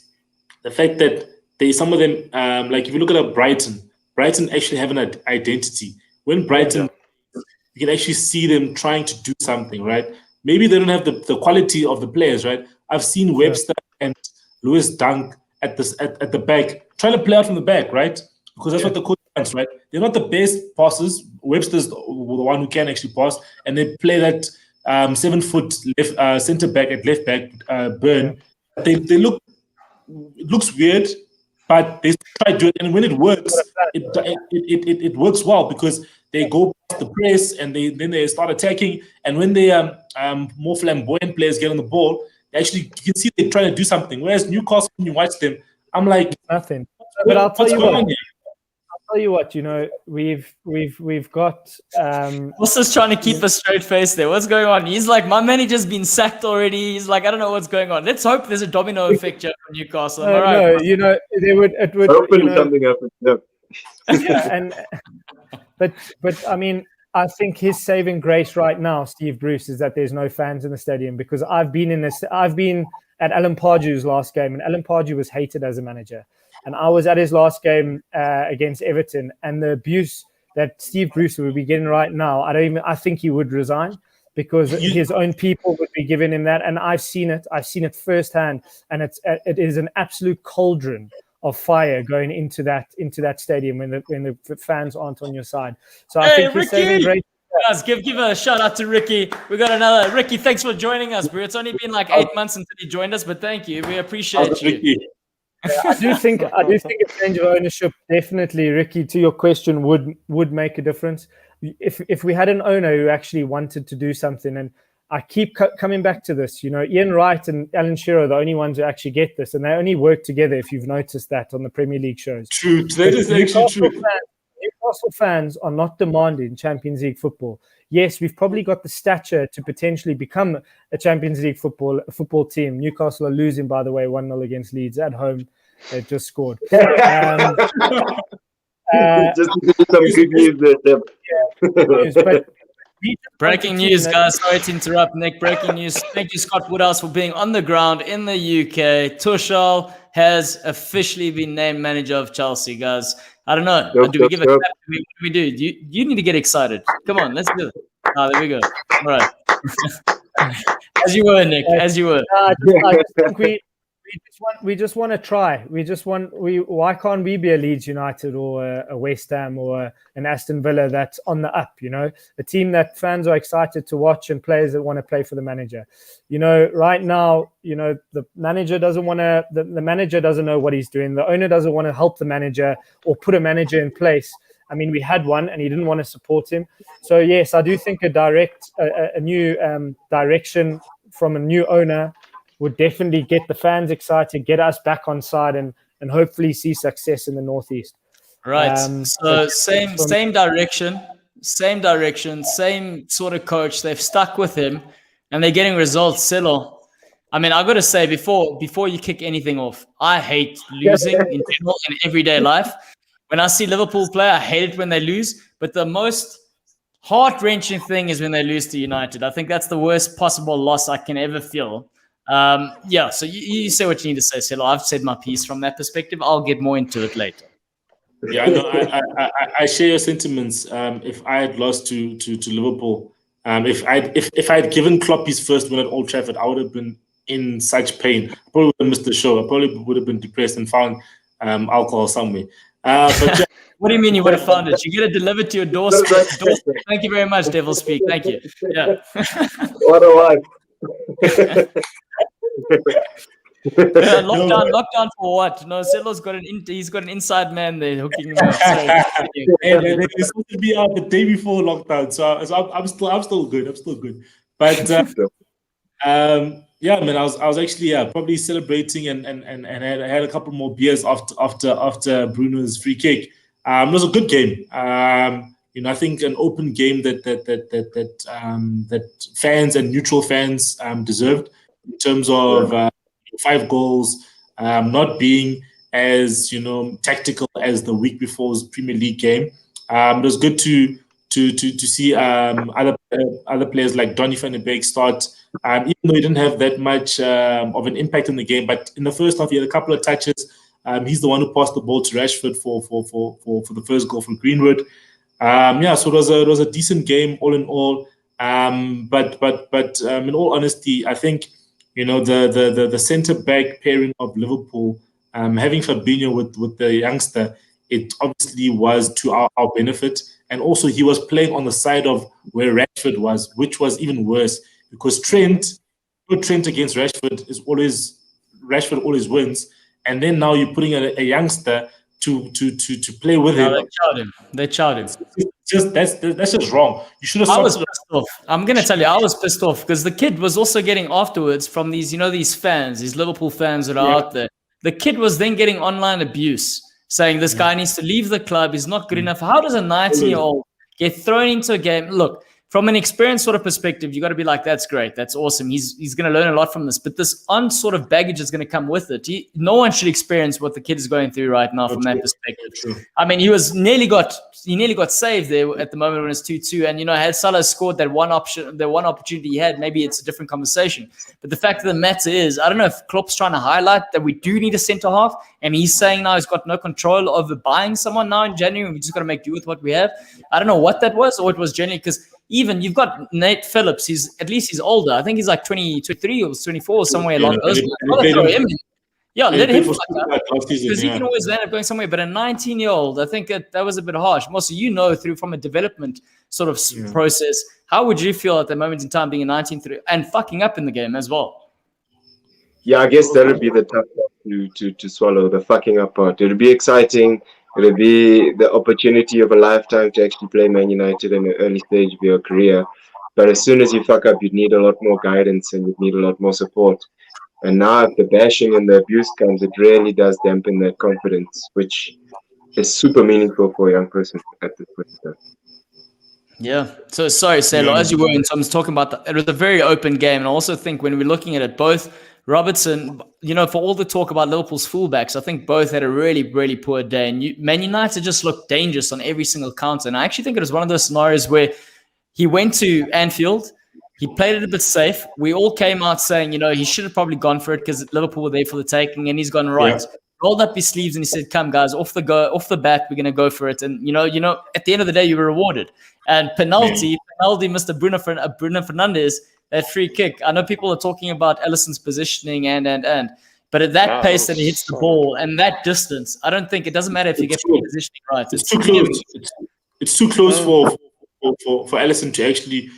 the fact that some of them, like if you look at Brighton actually have an identity. When Brighton, you can actually see them trying to do something, right? Maybe they don't have the quality of the players, right? I've seen Webster and Lewis Dunk at the back trying to play out from the back, right? Because that's what the coach wants, right? They're not the best passers. Webster's the one who can actually pass, and they play that 7-foot left centre back at left back, Burn. They look, it looks weird, but they try to do it, and when it works, it works well because they go past the press and then they start attacking. And when they more flamboyant players get on the ball, actually you can see they're trying to do something. Whereas Newcastle, when you watch them, I'm like nothing. But I'll tell you what, we've got. Wilson's trying to keep a straight face there. What's going on? He's like, my manager's been sacked already. He's like, I don't know what's going on. Let's hope there's a domino effect here for Newcastle. All right. No, it would. Hopefully something happens. Yeah, but I mean, I think his saving grace right now, Steve Bruce, is that there's no fans in the stadium, because I've been at Alan Pardew's last game, and Alan Pardew was hated as a manager. And I was at his last game against Everton, and the abuse that Steve Bruce would be getting right now, I think he would resign, because his own people would be giving him that. And I've seen it firsthand, and it is an absolute cauldron of fire going into that stadium when the fans aren't on your side. So I think he's saving great. Guys, give a shout out to Ricky. We got another Ricky. Thanks for joining us, bro. It's only been like 8 months until you joined us, but thank you. We appreciate you. I do think a change of ownership, definitely, Ricky, to your question, would make a difference. If we had an owner who actually wanted to do something, and I keep coming back to this, Ian Wright and Alan Shearer are the only ones who actually get this, and they only work together, if you've noticed that on the Premier League shows. True, that is actually true. Newcastle fans are not demanding Champions League football. Yes, we've probably got the stature to potentially become a Champions League football team. Newcastle are losing, by the way, 1-0 against Leeds at home. They've just scored. Just to give you some good news there. But breaking news, guys. Sorry to interrupt, Nick. Breaking news. Thank you, Scott Woodhouse, for being on the ground in the UK. Tuchel has officially been named manager of Chelsea, guys. I don't know. Do we give a clap? What do we do? You need to get excited. Come on, let's do it. There we go. All right. As you were, Nick. As you were. I just think we just want to try. Why can't we be a Leeds United or a West Ham or an Aston Villa that's on the up? A team that fans are excited to watch and players that want to play for the manager. Right now, the manager doesn't want to. The manager doesn't know what he's doing. The owner doesn't want to help the manager or put a manager in place. I mean, we had one and he didn't want to support him. So yes, I do think a new direction from a new owner would definitely get the fans excited, get us back on side, and hopefully see success in the Northeast. Right. So same direction, same sort of coach. They've stuck with him, and they're getting results. Celo. I mean, I got to say, before you kick anything off, I hate losing in general in everyday life. When I see Liverpool play, I hate it when they lose. But the most heart-wrenching thing is when they lose to United. I think that's the worst possible loss I can ever feel. So you say what you need to say, Celo. I've said my piece from that perspective. I'll get more into it later. Yeah, I share your sentiments. If I had lost to Liverpool, If I had given Klopp his first win at Old Trafford, I would have been in such pain. I probably would have missed the show. I probably would have been depressed and found alcohol somewhere. But what do you mean you would have found it? You get it delivered to your doorstep. Thank you very much, Devil Speak. Thank you. Yeah. What a wife. Lockdown for what? No, Celo's got he's got an inside man there hooking him up. They're supposed to be out the day before lockdown, so I'm still good. I'm still good. But yeah, man, I was actually probably celebrating and had a couple more beers after Bruno's free kick. It was a good game. I think an open game that fans and neutral fans deserved in terms of 5 goals, not being as tactical as the week before's Premier League game. It was good to see other players like Donny van de Beek start, even though he didn't have that much of an impact in the game. But in the first half, he had a couple of touches. He's the one who passed the ball to Rashford for the first goal from Greenwood. So it was a decent game all in all. But in all honesty, I think the centre back pairing of Liverpool, having Fabinho with the youngster, it obviously was to our benefit. And also he was playing on the side of where Rashford was, which was even worse because Trent against Rashford always wins. And then now you're putting a youngster to play with him. They chowed him. That's just wrong. You should have. I was pissed off. I'm gonna tell you, I was pissed off because the kid was also getting afterwards from these fans, these Liverpool fans that are out there. The kid was then getting online abuse, saying this guy needs to leave the club. He's not good enough. How does a 19-year-old get thrown into a game? Look, from an experience sort of perspective, you got to be like, that's great, that's awesome. He's going to learn a lot from this, but this sort of baggage is going to come with it. No one should experience what the kid is going through right now from that perspective. I mean, he nearly got saved there at the moment when it's 2-2, and had Salah scored that one opportunity he had, maybe it's a different conversation. But the fact of the matter is, I don't know if Klopp's trying to highlight that we do need a centre half, and he's saying now he's got no control over buying someone now in January, and we just got to make do with what we have. I don't know what that was, or it was genuinely because. Even you've got Nate Phillips. He's all. I think he's like 23 or 24 or somewhere along those lines. Let him because he can always end up going somewhere. But a 19-year-old, I think that was a bit harsh. Also, from a development sort of process, how would you feel at the moment in time being a 19 and fucking up in the game as well? Yeah, I guess that would be the tough part to swallow, the fucking up part. It would be exciting. It'll be the opportunity of a lifetime to actually play Man United in the early stage of your career. But as soon as you fuck up, you'd need a lot more guidance and you'd need a lot more support. And now if the bashing and the abuse comes, it really does dampen that confidence, which is super meaningful for a young person at this point. Yeah. So sorry, Salo, as you were in terms talking about it was a very open game. And I also think when we're looking at it, both Robertson, for all the talk about Liverpool's fullbacks, I think both had a really, really poor day. And Man United just looked dangerous on every single counter. And I actually think it was one of those scenarios where he went to Anfield, he played it a bit safe. We all came out saying, he should have probably gone for it because Liverpool were there for the taking, and he's gone right. Yeah. Rolled up his sleeves and he said, "Come, guys, off the bat, we're going to go for it." And at the end of the day, you were rewarded. And penalty, Mr. Bruno Fernandes. That free kick. I know people are talking about Alisson's positioning but at that pace that he hits the ball and that distance, I don't think it doesn't matter if you get the positioning right. It's too close. It's too close for Alisson to actually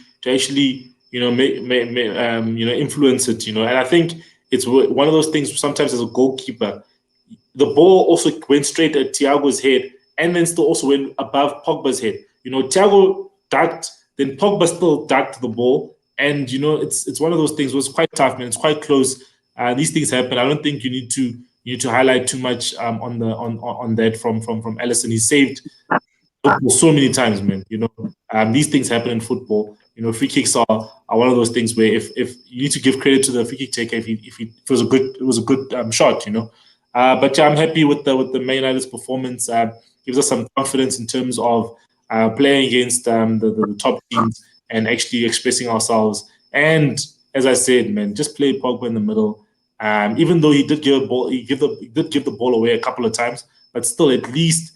influence it. And I think it's one of those things. Sometimes as a goalkeeper, the ball also went straight at Thiago's head and then still also went above Pogba's head. Thiago ducked, then Pogba still ducked the ball. And it's one of those things. It was quite tough, man. It's quite close. These things happen. I don't think you need to highlight too much on that from Alisson. He saved football so many times, man. These things happen in football. Free kicks are one of those things where if you need to give credit to the free kick taker if it was a good shot. But I'm happy with the Man United's performance. Gives us some confidence in terms of playing against the top teams. And actually expressing ourselves. And as I said, man, just play Pogba in the middle. Even though he did give the ball away a couple of times, but still at least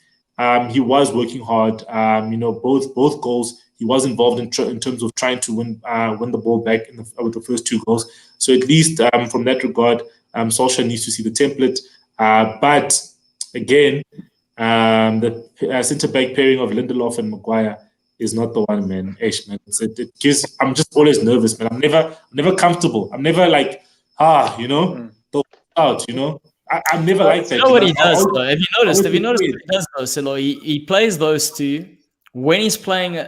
he was working hard. Both goals, he was involved in terms of trying to win the ball back with the first 2 goals. So at least from that regard, Solskjaer needs to see the template. But again, the centre-back pairing of Lindelof and Maguire is not the one, man. Man. It gives. I'm just always nervous, man. I'm never comfortable. I'm never like, out, I'm never like that. You know what he does, though? Have you noticed what he does, though, Silo? He plays those two when he's playing.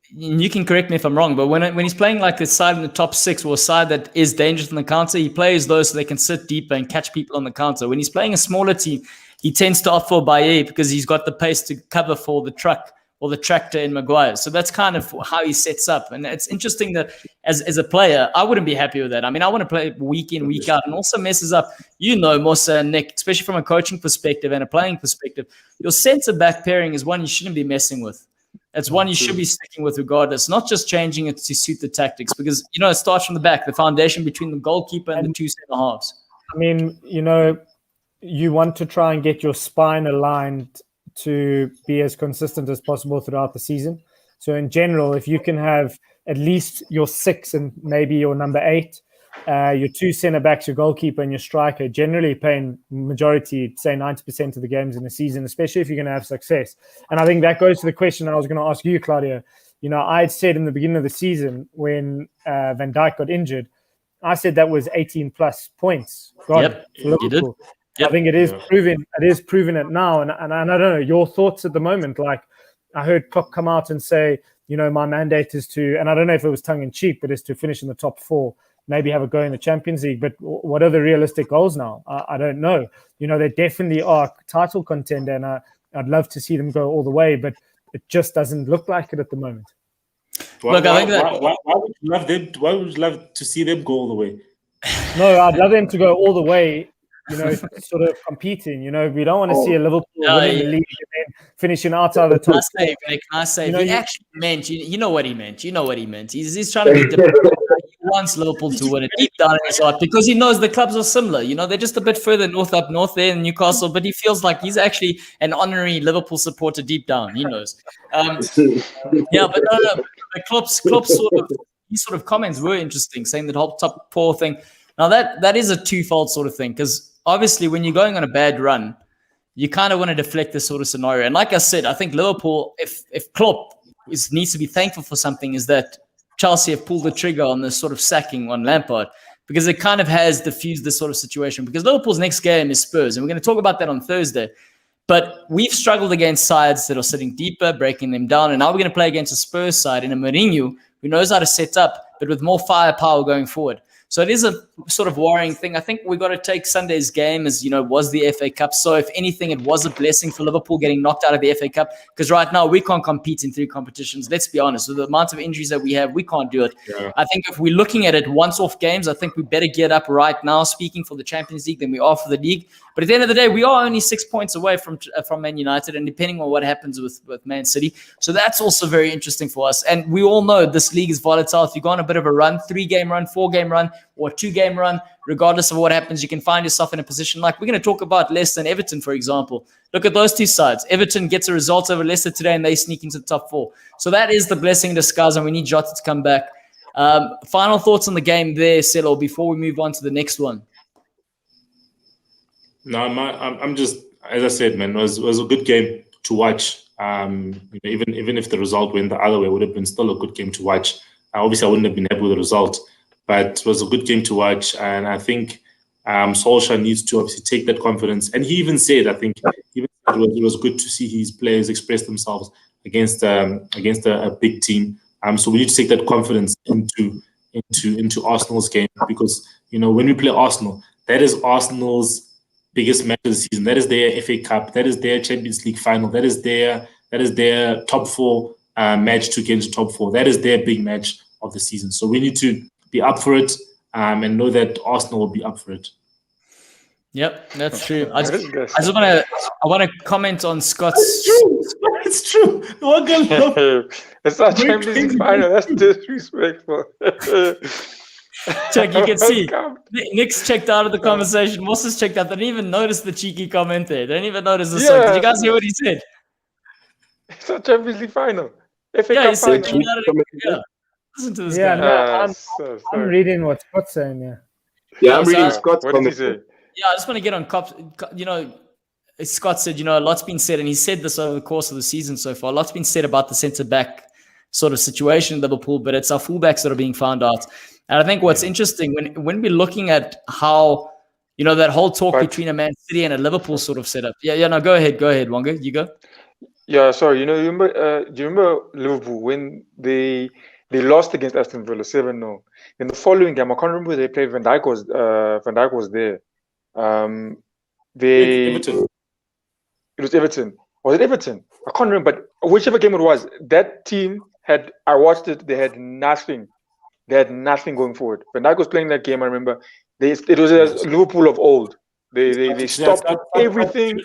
You can correct me if I'm wrong, but when he's playing like the side in the top 6 or a side that is dangerous on the counter, he plays those so they can sit deeper and catch people on the counter. When he's playing a smaller team, he tends to opt for barreiro because he's got the pace to cover for the truck or the tractor in Maguire. So that's kind of how he sets up. And it's interesting that as a player, I wouldn't be happy with that. I mean, I want to play week in, week out, and also messes up, Mosa and Nick, especially from a coaching perspective and a playing perspective. Your centre-back pairing is one you shouldn't be messing with. It's one you should be sticking with regardless, not just changing it to suit the tactics because, it starts from the back, the foundation between the goalkeeper and the 2 centre-halves. I mean, you want to try and get your spine aligned to be as consistent as possible throughout the season. So in general, if you can have at least your 6 and maybe your number 8, your 2 centre-backs, your goalkeeper and your striker, generally playing majority, say 90% of the games in the season, especially if you're going to have success. And I think that goes to the question I was going to ask you, Claudio. I had said in the beginning of the season when Van Dijk got injured, I said that was 18-plus points. Yep, you did. Yep. I think it is proven. It is proven it now, and I don't know your thoughts at the moment. Like I heard Klopp come out and say, my mandate is to, and I don't know if it was tongue in cheek, but is to finish in the top 4, maybe have a go in the Champions League. But what are the realistic goals now? I don't know. They definitely are title contender, and I'd love to see them go all the way, but it just doesn't look like it at the moment. Why would you love to see them go all the way? No, I'd love them to go all the way. Sort of competing. We don't want to see a Liverpool winning the league and then finishing outside the top. I say, he actually meant, you know what he meant. You know what he meant. He's trying to be difficult. He wants Liverpool to win it deep down in his heart because he knows the clubs are similar. They're just a bit further up north there in Newcastle, but he feels like he's actually an honorary Liverpool supporter deep down. He knows. But Klopp's sort of comments were interesting, saying that whole top 4 thing. Now that is a twofold sort of thing because obviously when you're going on a bad run, you kind of want to deflect this sort of scenario. And like I said, I think Liverpool, if Klopp needs to be thankful for something, is that Chelsea have pulled the trigger on this sort of sacking on Lampard because it kind of has diffused this sort of situation. Because Liverpool's next game is Spurs, and we're going to talk about that on Thursday. But we've struggled against sides that are sitting deeper, breaking them down, and now we're going to play against a Spurs side in a Mourinho who knows how to set up, but with more firepower going forward. So it is a sort of worrying thing. I think we've got to take Sunday's game as, was the FA Cup. So if anything, it was a blessing for Liverpool getting knocked out of the FA Cup because right now we can't compete in 3 competitions. Let's be honest. With the amount of injuries that we have, we can't do it. Yeah. I think if we're looking at it once-off games, I think we better get up right now, speaking for the Champions League, than we are for the league. But at the end of the day, we are only 6 points away from Man United, and depending on what happens with Man City. So that's also very interesting for us. And we all know this league is volatile. If you go on a bit of a run, 3-game run, 4-game run, or 2-game run, regardless of what happens, you can find yourself in a position like we're going to talk about Leicester and Everton, for example. Look at those 2 sides. Everton gets a result over Leicester today, and they sneak into the top 4. So that is the blessing in disguise, and we need Jota to come back. Final thoughts on the game there, Selo, before we move on to the next one. No, I'm just, as I said, man, it was a good game to watch. Even if the result went the other way, it would have been still a good game to watch. Obviously, I wouldn't have been happy with the result, but it was a good game to watch. And I think Solskjaer needs to obviously take that confidence. And he even said, I think, it was good to see his players express themselves against a big team. So we need to take that confidence into Arsenal's game because when we play Arsenal, that is Arsenal's biggest match of the season. That is their FA Cup. That is their Champions League final. That is their top 4 match to get into top 4. That is their big match of the season. So we need to be up for it and know that Arsenal will be up for it. Yep, that's true. I want to comment on Scott's. It's true. It's not Champions League final. That's disrespectful. Check, you can see. Welcome. Nick's checked out of the conversation. Moss has checked out. They didn't even notice the cheeky comment there. They didn't even notice the song. Did you guys hear what he said? It's a Champions League final. FA Yeah, he Cup said, final. yeah. Listen to this Yeah, guy. no, I'm reading what Scott's saying. Yeah. Yeah, I'm So, reading Scott's What did he comment. say? Yeah, I just want to get on Scott said, a lot's been said, and he said this over the course of the season so far. A lot's been said about the centre-back sort of situation in Liverpool, but it's our fullbacks that are being found out. And I think what's interesting, when we're looking at how, that whole talk between a Man City and a Liverpool sort of setup. Yeah, no, go ahead, Wonga, you go. Yeah, sorry. Do you remember Liverpool when they lost against Aston Villa 7-0? In the following game, I can't remember who they played. Van Dijk was there. Everton. It was Everton. Was it Everton? I can't remember, but whichever game it was, that team I watched it, they had nothing. They had nothing going forward. Van Dijk was playing that game, I remember. It was a Liverpool of old. They stopped everything.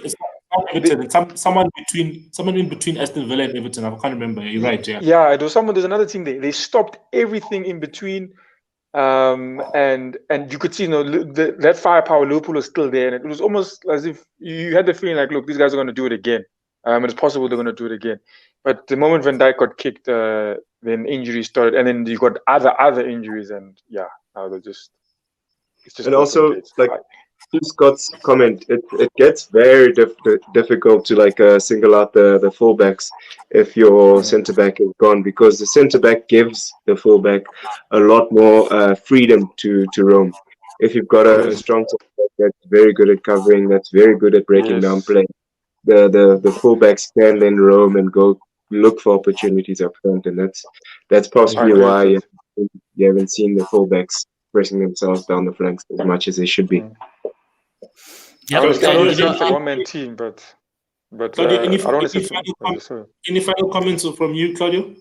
Someone in between Aston Villa and Everton. I can't remember. You're right, yeah. Yeah, there's another team there. They stopped everything in between. And you could see, that firepower Liverpool was still there, and it was almost as if you had the feeling like, look, these guys are going to do it again. It's possible they're going to do it again. But the moment Van Dijk got kicked, then injuries started, and then you got other injuries, and now it's just. And also, like to Scott's comment, it gets very difficult to single out the fullbacks if your centre back is gone, because the centre back gives the fullback a lot more freedom to roam. If you've got a strong centre back that's very good at covering, that's very good at breaking down play, the fullbacks can then roam and go look for opportunities up front, and that's possibly why you haven't seen the fullbacks pressing themselves down the flanks as much as they should be. I understand it's a one-man team, but Claudio, any final comments from you, Claudio?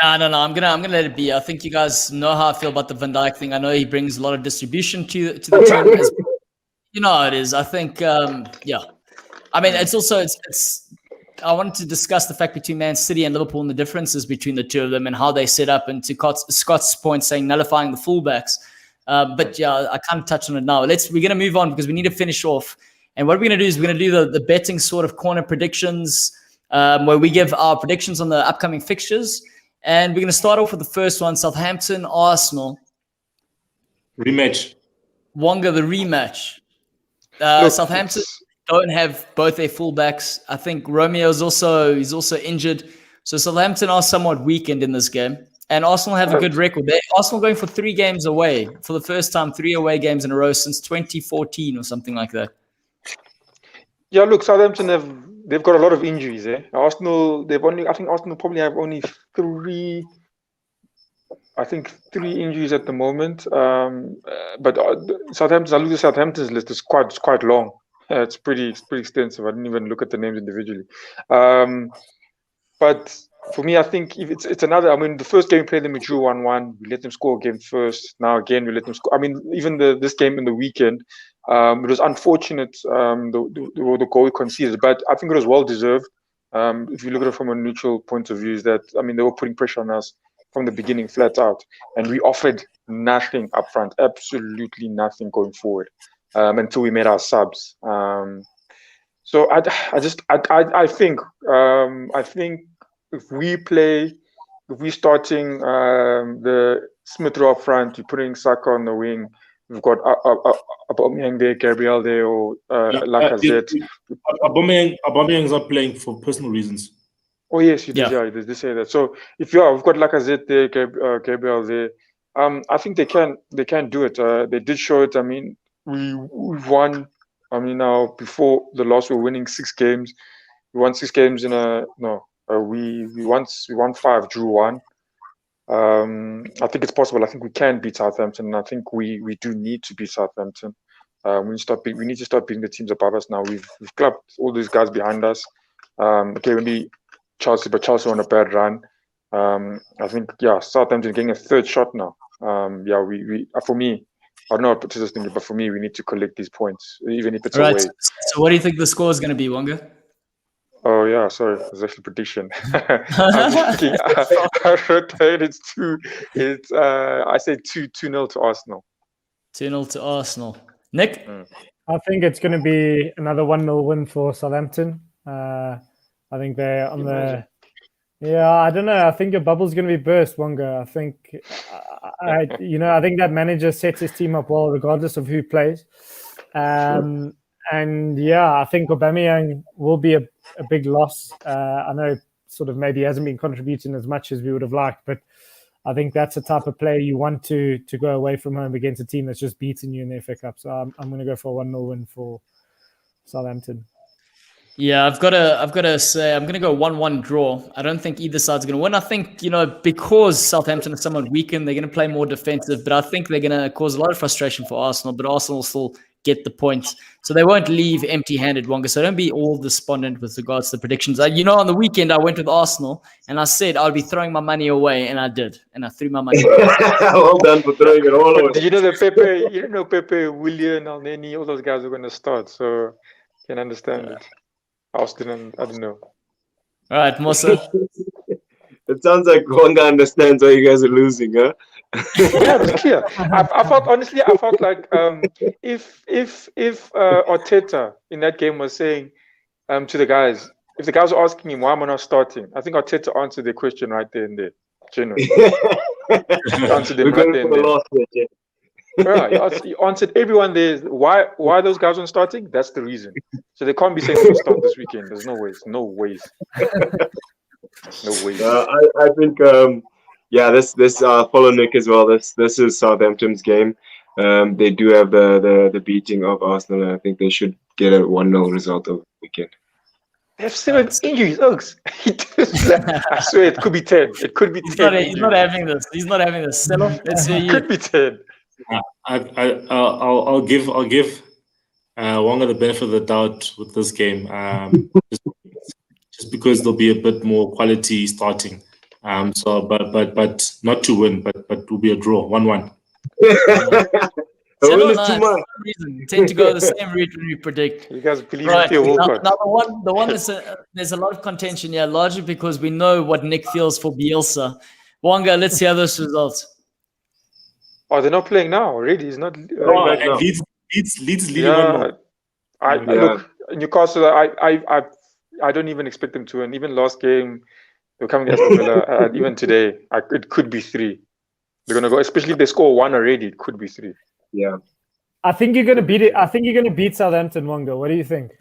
No. I'm gonna let it be. I think you guys know how I feel about the Van Dijk thing. I know he brings a lot of distribution to the team. You know how it is. I think, I mean, it's also I wanted to discuss the fact between Man City and Liverpool and the differences between the two of them and how they set up. And to Scott's point, saying nullifying the fullbacks. But yeah, I kind of touched on it now. We're going to move on because we need to finish off. And what we're going to do is we're going to do the betting sort of corner predictions, where we give our predictions on the upcoming fixtures. And we're going to start off with the first one, Southampton, Arsenal. Rematch. Wonga, the rematch. Southampton don't have both their fullbacks. I think Romeo's also injured. So Southampton are somewhat weakened in this game. And Arsenal have a good record. Arsenal going for 3 games away for the first time, 3 away games in a row since 2014 or something like that. Yeah, look, Southampton they've got a lot of injuries. Arsenal, I think Arsenal probably have only 3 injuries at the moment. But Southampton, I look at Southampton's list, it's quite long. It's pretty extensive. I didn't even look at the names individually. But for me, I think if it's another. I mean, the first game we played them, we drew 1-1. We let them score a game first. Now again, we let them score. I mean, even this game in the weekend, it was unfortunate the goal we conceded, but I think it was well deserved. If you look at it from a neutral point of view, is that I mean they were putting pressure on us from the beginning, flat out, and we offered nothing up front, absolutely nothing going forward, until we made our subs. So I think if we're starting the Smith Rowe up front, you're putting Saka on the wing. We've got Aubameyang there, Gabriel there, or Lacazette. Aubameyang's not playing for personal reasons. Oh yes, you did. Yeah, you did say that. So if we've got Lacazette there, Gabriel there, I think they can do it. They did show it. I mean, we've won. I mean, now before the loss, we were winning 6 games. We won 6 games in a no. We won 5, drew 1. I think it's possible. I think we can beat Southampton. And I think we do need to beat Southampton. We need to start beating the teams above us now. We've clubbed all these guys behind us. Okay, maybe Chelsea, but Chelsea on a bad run. I think Southampton getting a 3rd shot now. We for me, I don't know what Patricia's thinking, but for me, we need to collect these points, even if it's away. So what do you think the score is going to be, Wonga? Oh yeah, sorry, it's actually prediction. I'm thinking, I wrote down it's two. It's I said 2-0 to Arsenal. 2-0 to Arsenal. Nick? I think it's going to be another 1-0 win for Southampton. I think they're on the. Yeah, I don't know. I think your bubble's going to be burst, Wonga. I think, I think that manager sets his team up well, regardless of who plays. And yeah, I think Aubameyang will be a big loss. I know sort of maybe hasn't been contributing as much as we would have liked, but I think that's the type of player you want to go away from home against a team that's just beaten you in the FA Cup. So I'm going to go for a 1-0 win for Southampton. Yeah, I've got to say I'm going to go 1-1 draw. I don't think either side's going to win. I think, because Southampton is somewhat weakened, they're going to play more defensive, but I think they're going to cause a lot of frustration for Arsenal, but Arsenal will still get the points. So they won't leave empty-handed, Wonga. So don't be all despondent with regards to the predictions. On the weekend, I went with Arsenal, and I said I'll be throwing my money away, and I did. And I threw my money away. Well done for throwing it all away. Did you know that Pepe, Willian, Alneni, all those guys are going to start, so I can understand it. Aston, I don't know. All right, Mosa. It sounds like Wonga understands why you guys are losing, huh? Yeah, it's clear. I felt like if Arteta in that game was saying to the guys, if the guys were asking him why am I not starting, I think Arteta answered their question right there and there. Genuinely. Answered them right there and there. Right, he answered everyone there. Why those guys aren't starting? That's the reason. So they can't be saying they'll start this weekend. There's no ways. No ways. I think this follow Nick as well. This is Southampton's game. They do have the beating of Arsenal, and I think they should get a 1-0 result over the weekend. They have 7 injuries, Oaks. I swear it could be 10. It could be 10. He's not having this. He's not having this. Settle. Let's hear you. Could be 10. I'll give Wonga the benefit of the doubt with this game, just because there'll be a bit more quality starting. But not to win, but will be a draw, 1-1. We tend to go the same route when we predict. You guys believe in Theo Walcott. Now the one is there's a lot of contention here, largely because we know what Nick feels for Bielsa. Wonga, let's hear those results. Oh, they're not playing now already. It's not. Leeds leading 1-0. Look, Newcastle. I don't even expect them to win. Even last game, they're coming against Aston Villa. Even today, it could be 3. They're gonna go, especially if they score 1 already. It could be 3. Yeah. I think you're gonna beat it. I think you're gonna beat Southampton, Wonga. What do you think?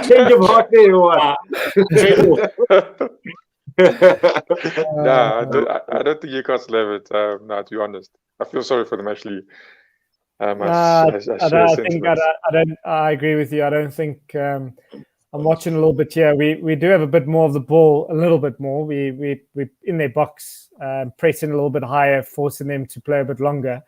Change of heart there, what? I don't think Newcastle have it. To be honest, I feel sorry for them actually. I agree with you. I don't think. I'm watching a little bit here. We do have a bit more of the ball, a little bit more. We in their box, pressing a little bit higher, forcing them to play a bit longer.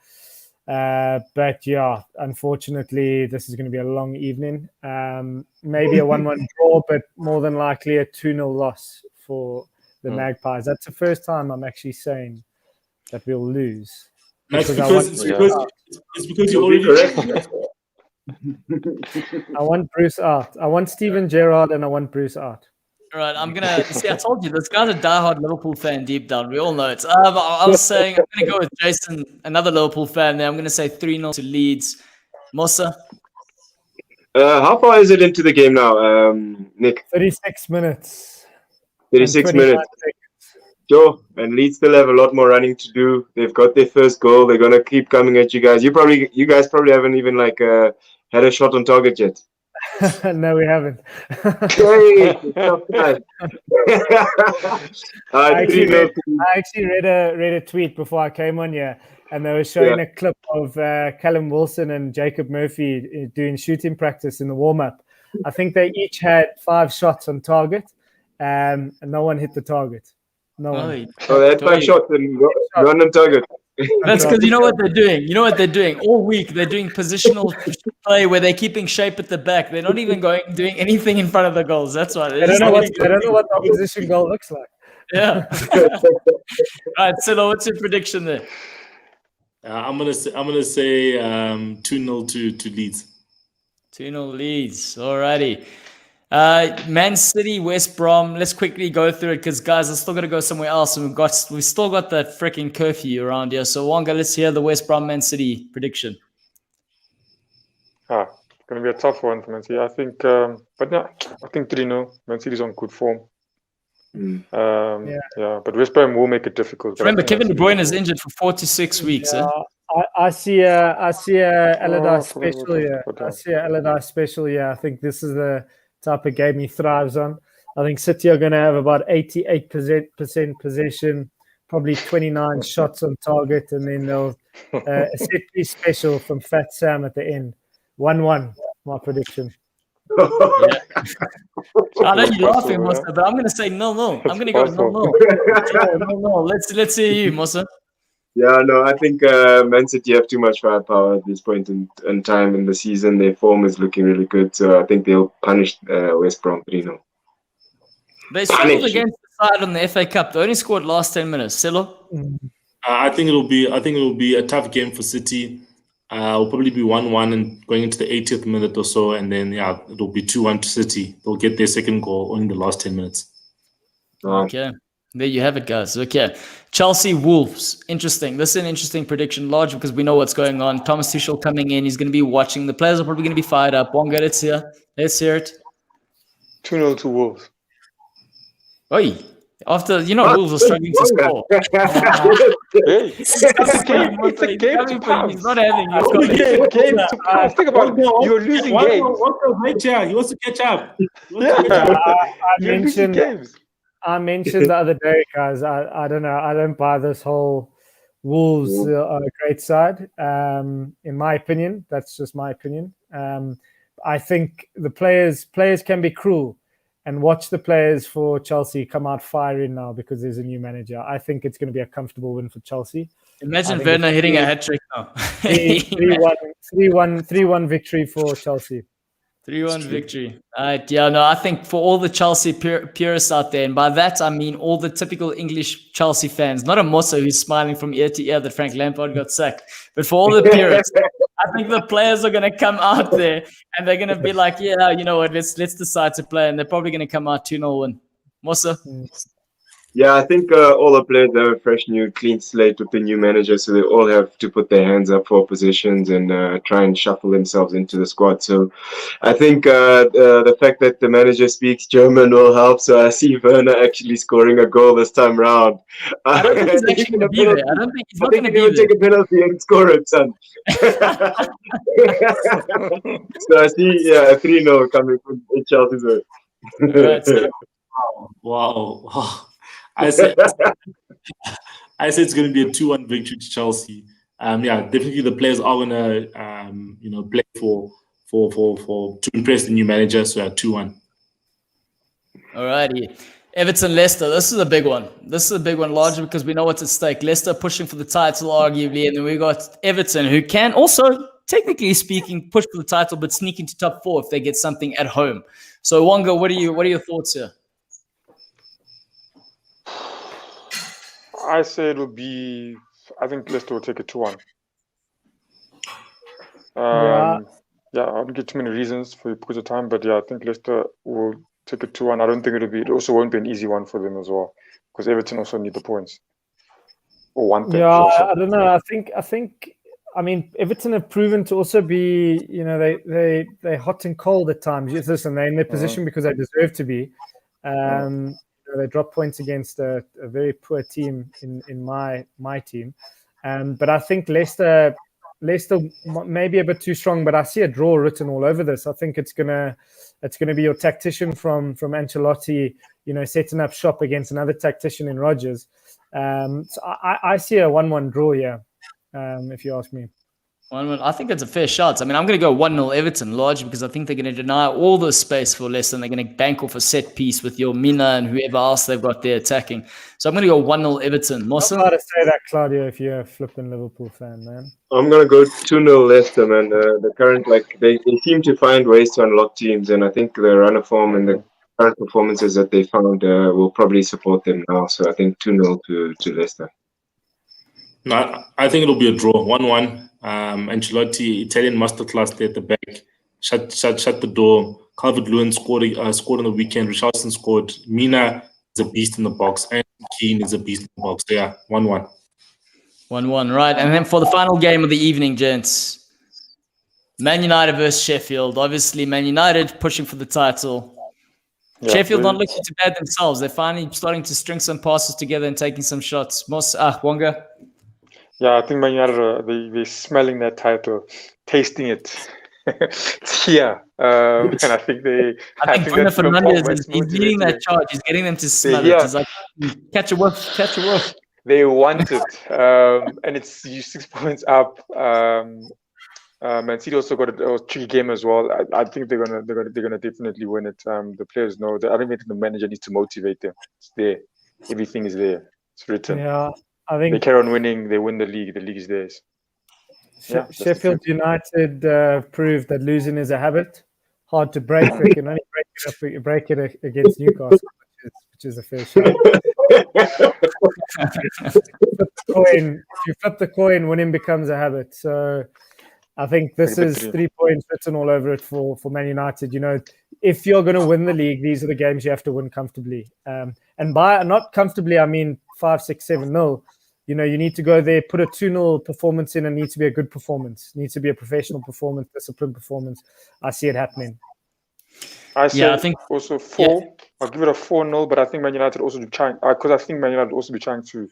But yeah, unfortunately, this is going to be a long evening. Maybe a 1-1 draw, but more than likely a 2-0 loss for the Magpies. That's the first time I'm actually saying that we'll lose. It's because you already correct. I want Bruce out. I want Steven Gerrard and I want Bruce out. All right, I'm going to see. I told you, this guy's a diehard Liverpool fan deep down. We all know it. I was saying, I'm going to go with Jason, another Liverpool fan there. I'm going to say 3-0 to Leeds. Mosa? How far is it into the game now, Nick? 36 minutes. 36 minutes. Sure, and Leeds still have a lot more running to do. They've got their first goal. They're gonna keep coming at you guys. You guys probably haven't even had a shot on target yet. No, we haven't. I actually read a tweet before I came on here, and they were showing a clip of Callum Wilson and Jacob Murphy doing shooting practice in the warm-up. I think they each had 5 shots on target, and no one hit the target. No one. Oh, they had 5 shots and run on target. That's because you know what they're doing. All week they're doing positional play where they're keeping shape at the back. They're not even doing anything in front of the goals. That's why. I don't know what the opposition goal looks like. Yeah. All right, Silo, what's your prediction there? I'm gonna say 2-0 to Leeds. 2-0 Leeds. Alrighty. Man City, West Brom. Let's quickly go through it because, guys, I still got to go somewhere else, and we've still got that freaking curfew around here. So, Wonga, let's hear the West Brom Man City prediction. It's going to be a tough one for Man City. I think, but no, I think 3-0. Man City's on good form. But West Brom will make it difficult. Remember, Kevin De Bruyne is injured for 4 to 6 weeks. I see a Allardyce special here. I see a Allardyce special here. I think this is the type of game he thrives on. I think City are going to have about 88% possession, probably 29 shots on target, and then they'll a set piece special from Fat Sam at the end. 1-1, my prediction. I know you're laughing, Musa, but I'm going to say 0-0. I'm going to go 0-0. Let's hear you, Musa. Yeah, no, I think Man City have too much firepower at this point in time in the season. Their form is looking really good, so I think they'll punish West Brom 3-0. They struggled against the side on the FA Cup. They only scored last 10 minutes. Silo? I think it'll be a tough game for City. It'll probably be 1-1 and going into the 80th minute or so, and then it'll be 2-1 to City. They'll get their second goal only in the last 10 minutes. Okay. There you have it, guys. Okay. Chelsea Wolves. Interesting. This is an interesting prediction, large because we know what's going on. Thomas Tuchel coming in. He's going to be watching. The players are probably going to be fired up. Wonga, let's hear it. 2-0 to Wolves. Oi. After, Wolves are struggling to score. It's a game to pass. He's not having it. Game to pass. Think about it. You're losing games. He wants to catch up. I mentioned the other day, guys, I don't know. I don't buy this whole Wolves are a great side. In my opinion, that's just my opinion. I think the players can be cruel. And watch the players for Chelsea come out firing now because there's a new manager. I think it's going to be a comfortable win for Chelsea. Imagine Werner hitting a hat-trick now. 3-1 victory for Chelsea. 3-1 victory. I think for all the Chelsea purists out there, and by that I mean all the typical English Chelsea fans, not a Mosso who's smiling from ear to ear that Frank Lampard got sacked, but for all the purists, I think the players are going to come out there and they're going to be like, yeah, you know what, let's decide to play, and they're probably going to come out 2-0 win. Mosso? Yeah, I think all the players have a fresh, new, clean slate with the new manager, so they all have to put their hands up for positions and try and shuffle themselves into the squad. So I think the fact that the manager speaks German will help. So I see Werner actually scoring a goal this time round. I don't think he's actually going to be there. I don't think he's not going to be there. Take a penalty and score it, son. So I see, 3-0 coming from Chelsea's way. Wow. I said it's going to be a 2-1 victory to Chelsea. Definitely the players are going to play for to impress the new manager. So 2-1. Alrighty. Everton Leicester. This is a big one. Largely because we know what's at stake. Leicester pushing for the title, arguably, and then we got Everton, who can also, technically speaking, push for the title, but sneak into top 4 if they get something at home. So Wonga, what are your thoughts here? I say it'll be. I think Leicester will take it 2-1. I don't get too many reasons for because of time, but I think Leicester will take it 2-1. I don't think it also won't be an easy one for them as well, because Everton also need the points. Or one thing. I don't know. I think. I mean, Everton have proven to also be. They're hot and cold at times. Listen, they're in their position because they deserve to be. They drop points against a very poor team in my team, but I think Leicester may be a bit too strong. But I see a draw written all over this. I think it's gonna be your tactician from Ancelotti, setting up shop against another tactician in Rodgers. So I see a 1-1 draw here. If you ask me. 1-1. I think that's a fair shot. I mean, I'm going to go 1-0 Everton, largely because I think they're going to deny all the space for Leicester, and they're going to bank off a set piece with your Mina and whoever else they've got there attacking. So I'm going to go 1-0 Everton. Mossa? I'm about to say that, Claudio, if you're a flipping Liverpool fan, man. I'm going to go 2-0 Leicester, man. The current, they seem to find ways to unlock teams, and I think the run of form and the current performances that they found will probably support them now. So I think 2-0 to Leicester. No, I think it'll be a draw, 1-1. Ancelotti, Italian masterclass there at the back. shut the door. Calvert-Lewin scored on the weekend. Richarlison scored. Mina is a beast in the box, and Keane is a beast in the box. So yeah, 1-1. 1-1, right. And then for the final game of the evening, gents, Man United versus Sheffield. Obviously, Man United pushing for the title. Yeah, Sheffield not looking too bad themselves. They're finally starting to string some passes together and taking some shots. Wonga? Yeah, I think Man United, they're smelling that title, tasting it. It's here. And I think Bruno Fernandes is leading that charge. He's getting them to smell it. He's like, catch a whiff. They want it. And it's 6 points up. Man City also got a tricky game as well. I think they're gonna definitely win it. The players know that. I don't think the manager needs to motivate them. It's there. Everything is there. It's written. Yeah, I think they carry on winning. They win the league. The league is theirs. Sheffield United proved that losing is a habit, hard to break. They can only break it against Newcastle, which is a fair shame. If you flip the coin, winning becomes a habit. So I think this is 3 points written all over it for Man United. You know, if you're going to win the league, these are the games you have to win comfortably. And by not comfortably, I mean 5, 6, 7-0. You know, you need to go there, put a 2-0 performance in, and needs to be a good performance. Needs to be a professional performance, disciplined performance. I see it happening. I think also 4. Yeah. I'll give it a 4-0, but I think Man United also be trying because I think Man United will also be trying to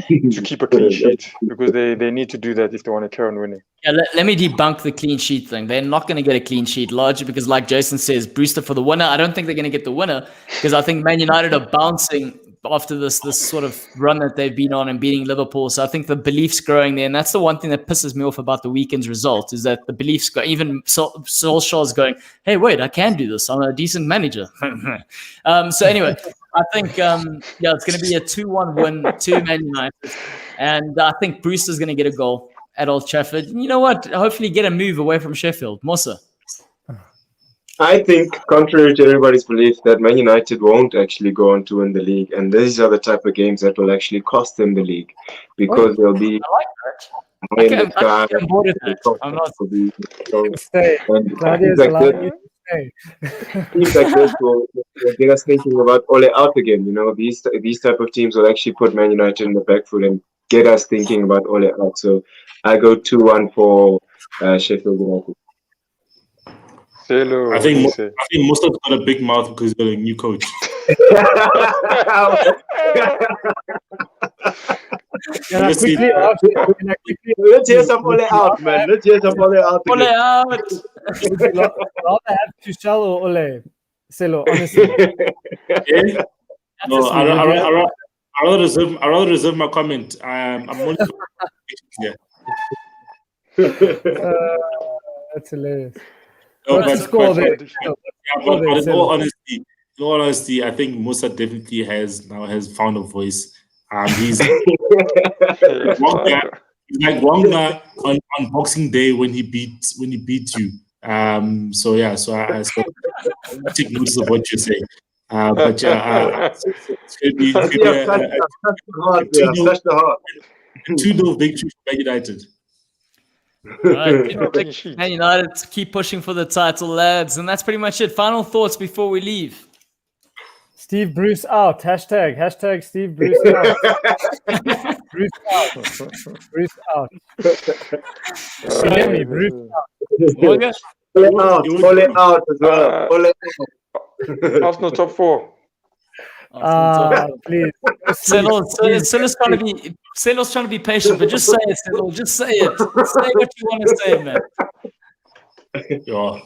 keep a clean sheet because they need to do that if they want to carry on winning. Yeah, let me debunk the clean sheet thing. They're not going to get a clean sheet largely because, like Jason says, Brewster for the winner. I don't think they're going to get the winner because I think Man United are bouncing after this sort of run that they've been on and beating Liverpool. So I think the belief's growing there. And that's the one thing that pisses me off about the weekend's result is that the belief's got even Solskjaer's going, hey, wait, I can do this. I'm a decent manager. So anyway, I think, it's going to be a 2-1 win to Man United. And I think Brewster's going to get a goal at Old Trafford. You know what? Hopefully get a move away from Sheffield. Mosa. I think, contrary to everybody's belief, that Man United won't actually go on to win the league, and these are the type of games that will actually cost them the league because they'll be. I like that. I'm bored with that. I'm not. Teams like this will get us thinking about Ole out again. You know, these type of teams will actually put Man United in the back foot and get us thinking about Ole out. So I go 2-1 for Sheffield United. Hello, I think Mustard's got a big mouth because he's got a new coach. Let's hear some Ole out, man. Let's hear some Ole out. Ole out. I'll have Tuchel or Ole. Selo, honestly. No, I rather reserve my comment. I'm only that's hilarious. No, in all honesty, I think Musa definitely has found a voice. He's like Wonga on Boxing Day when he beat you. So I take notice of what you're saying. But it's going to be 2-0 victory for Man United. Right. Man United keep pushing for the title, lads, and that's pretty much it. Final thoughts before we leave. Steve Bruce out. Hashtag Steve Bruce out. Bruce out. Bruce out. You hear me? Bruce out. Pull it out as well. Pull it out. Arsenal top 4. Please. Silo's trying to be patient, but just say it, Silo. Just say it. Say what you want to say, man. Yeah.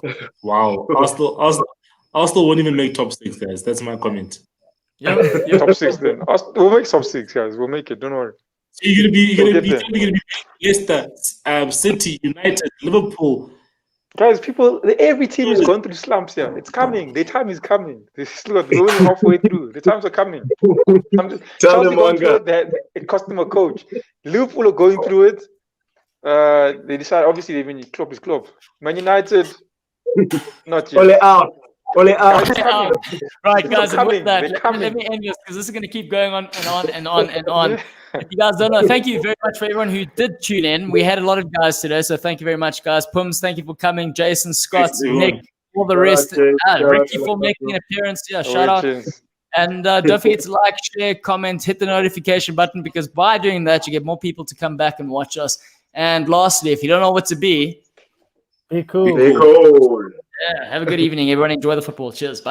Wow. Arsenal won't even make top 6, guys. That's my comment. Yeah. Top 6 then. We'll make top 6, guys. We'll make it. Don't worry. So you're gonna be Leicester, City, United, Liverpool. Guys, every team is going through slumps here. It's coming. The time is coming. They're only halfway through. The times are coming. Tell them, Wonga. It cost them a coach. Liverpool are going through it. They decide, obviously, when Klopp is Klopp. Man United, not yet. Ole out. Ole out. Right, guys, and with that, They're let coming. me end this because this is going to keep going on and on and on and on. If you guys don't know, thank you very much for everyone who did tune in. We had a lot of guys today, so thank you very much, guys. Pums, thank you for coming. Jason, Scott, Nick, all the rest. Ricky for making an appearance. Yeah, shout out. And don't forget to like, share, comment, hit the notification button because by doing that, you get more people to come back and watch us. And lastly, if you don't know what to be cool. Be cool. Yeah, have a good evening, everyone. Enjoy the football. Cheers. Bye.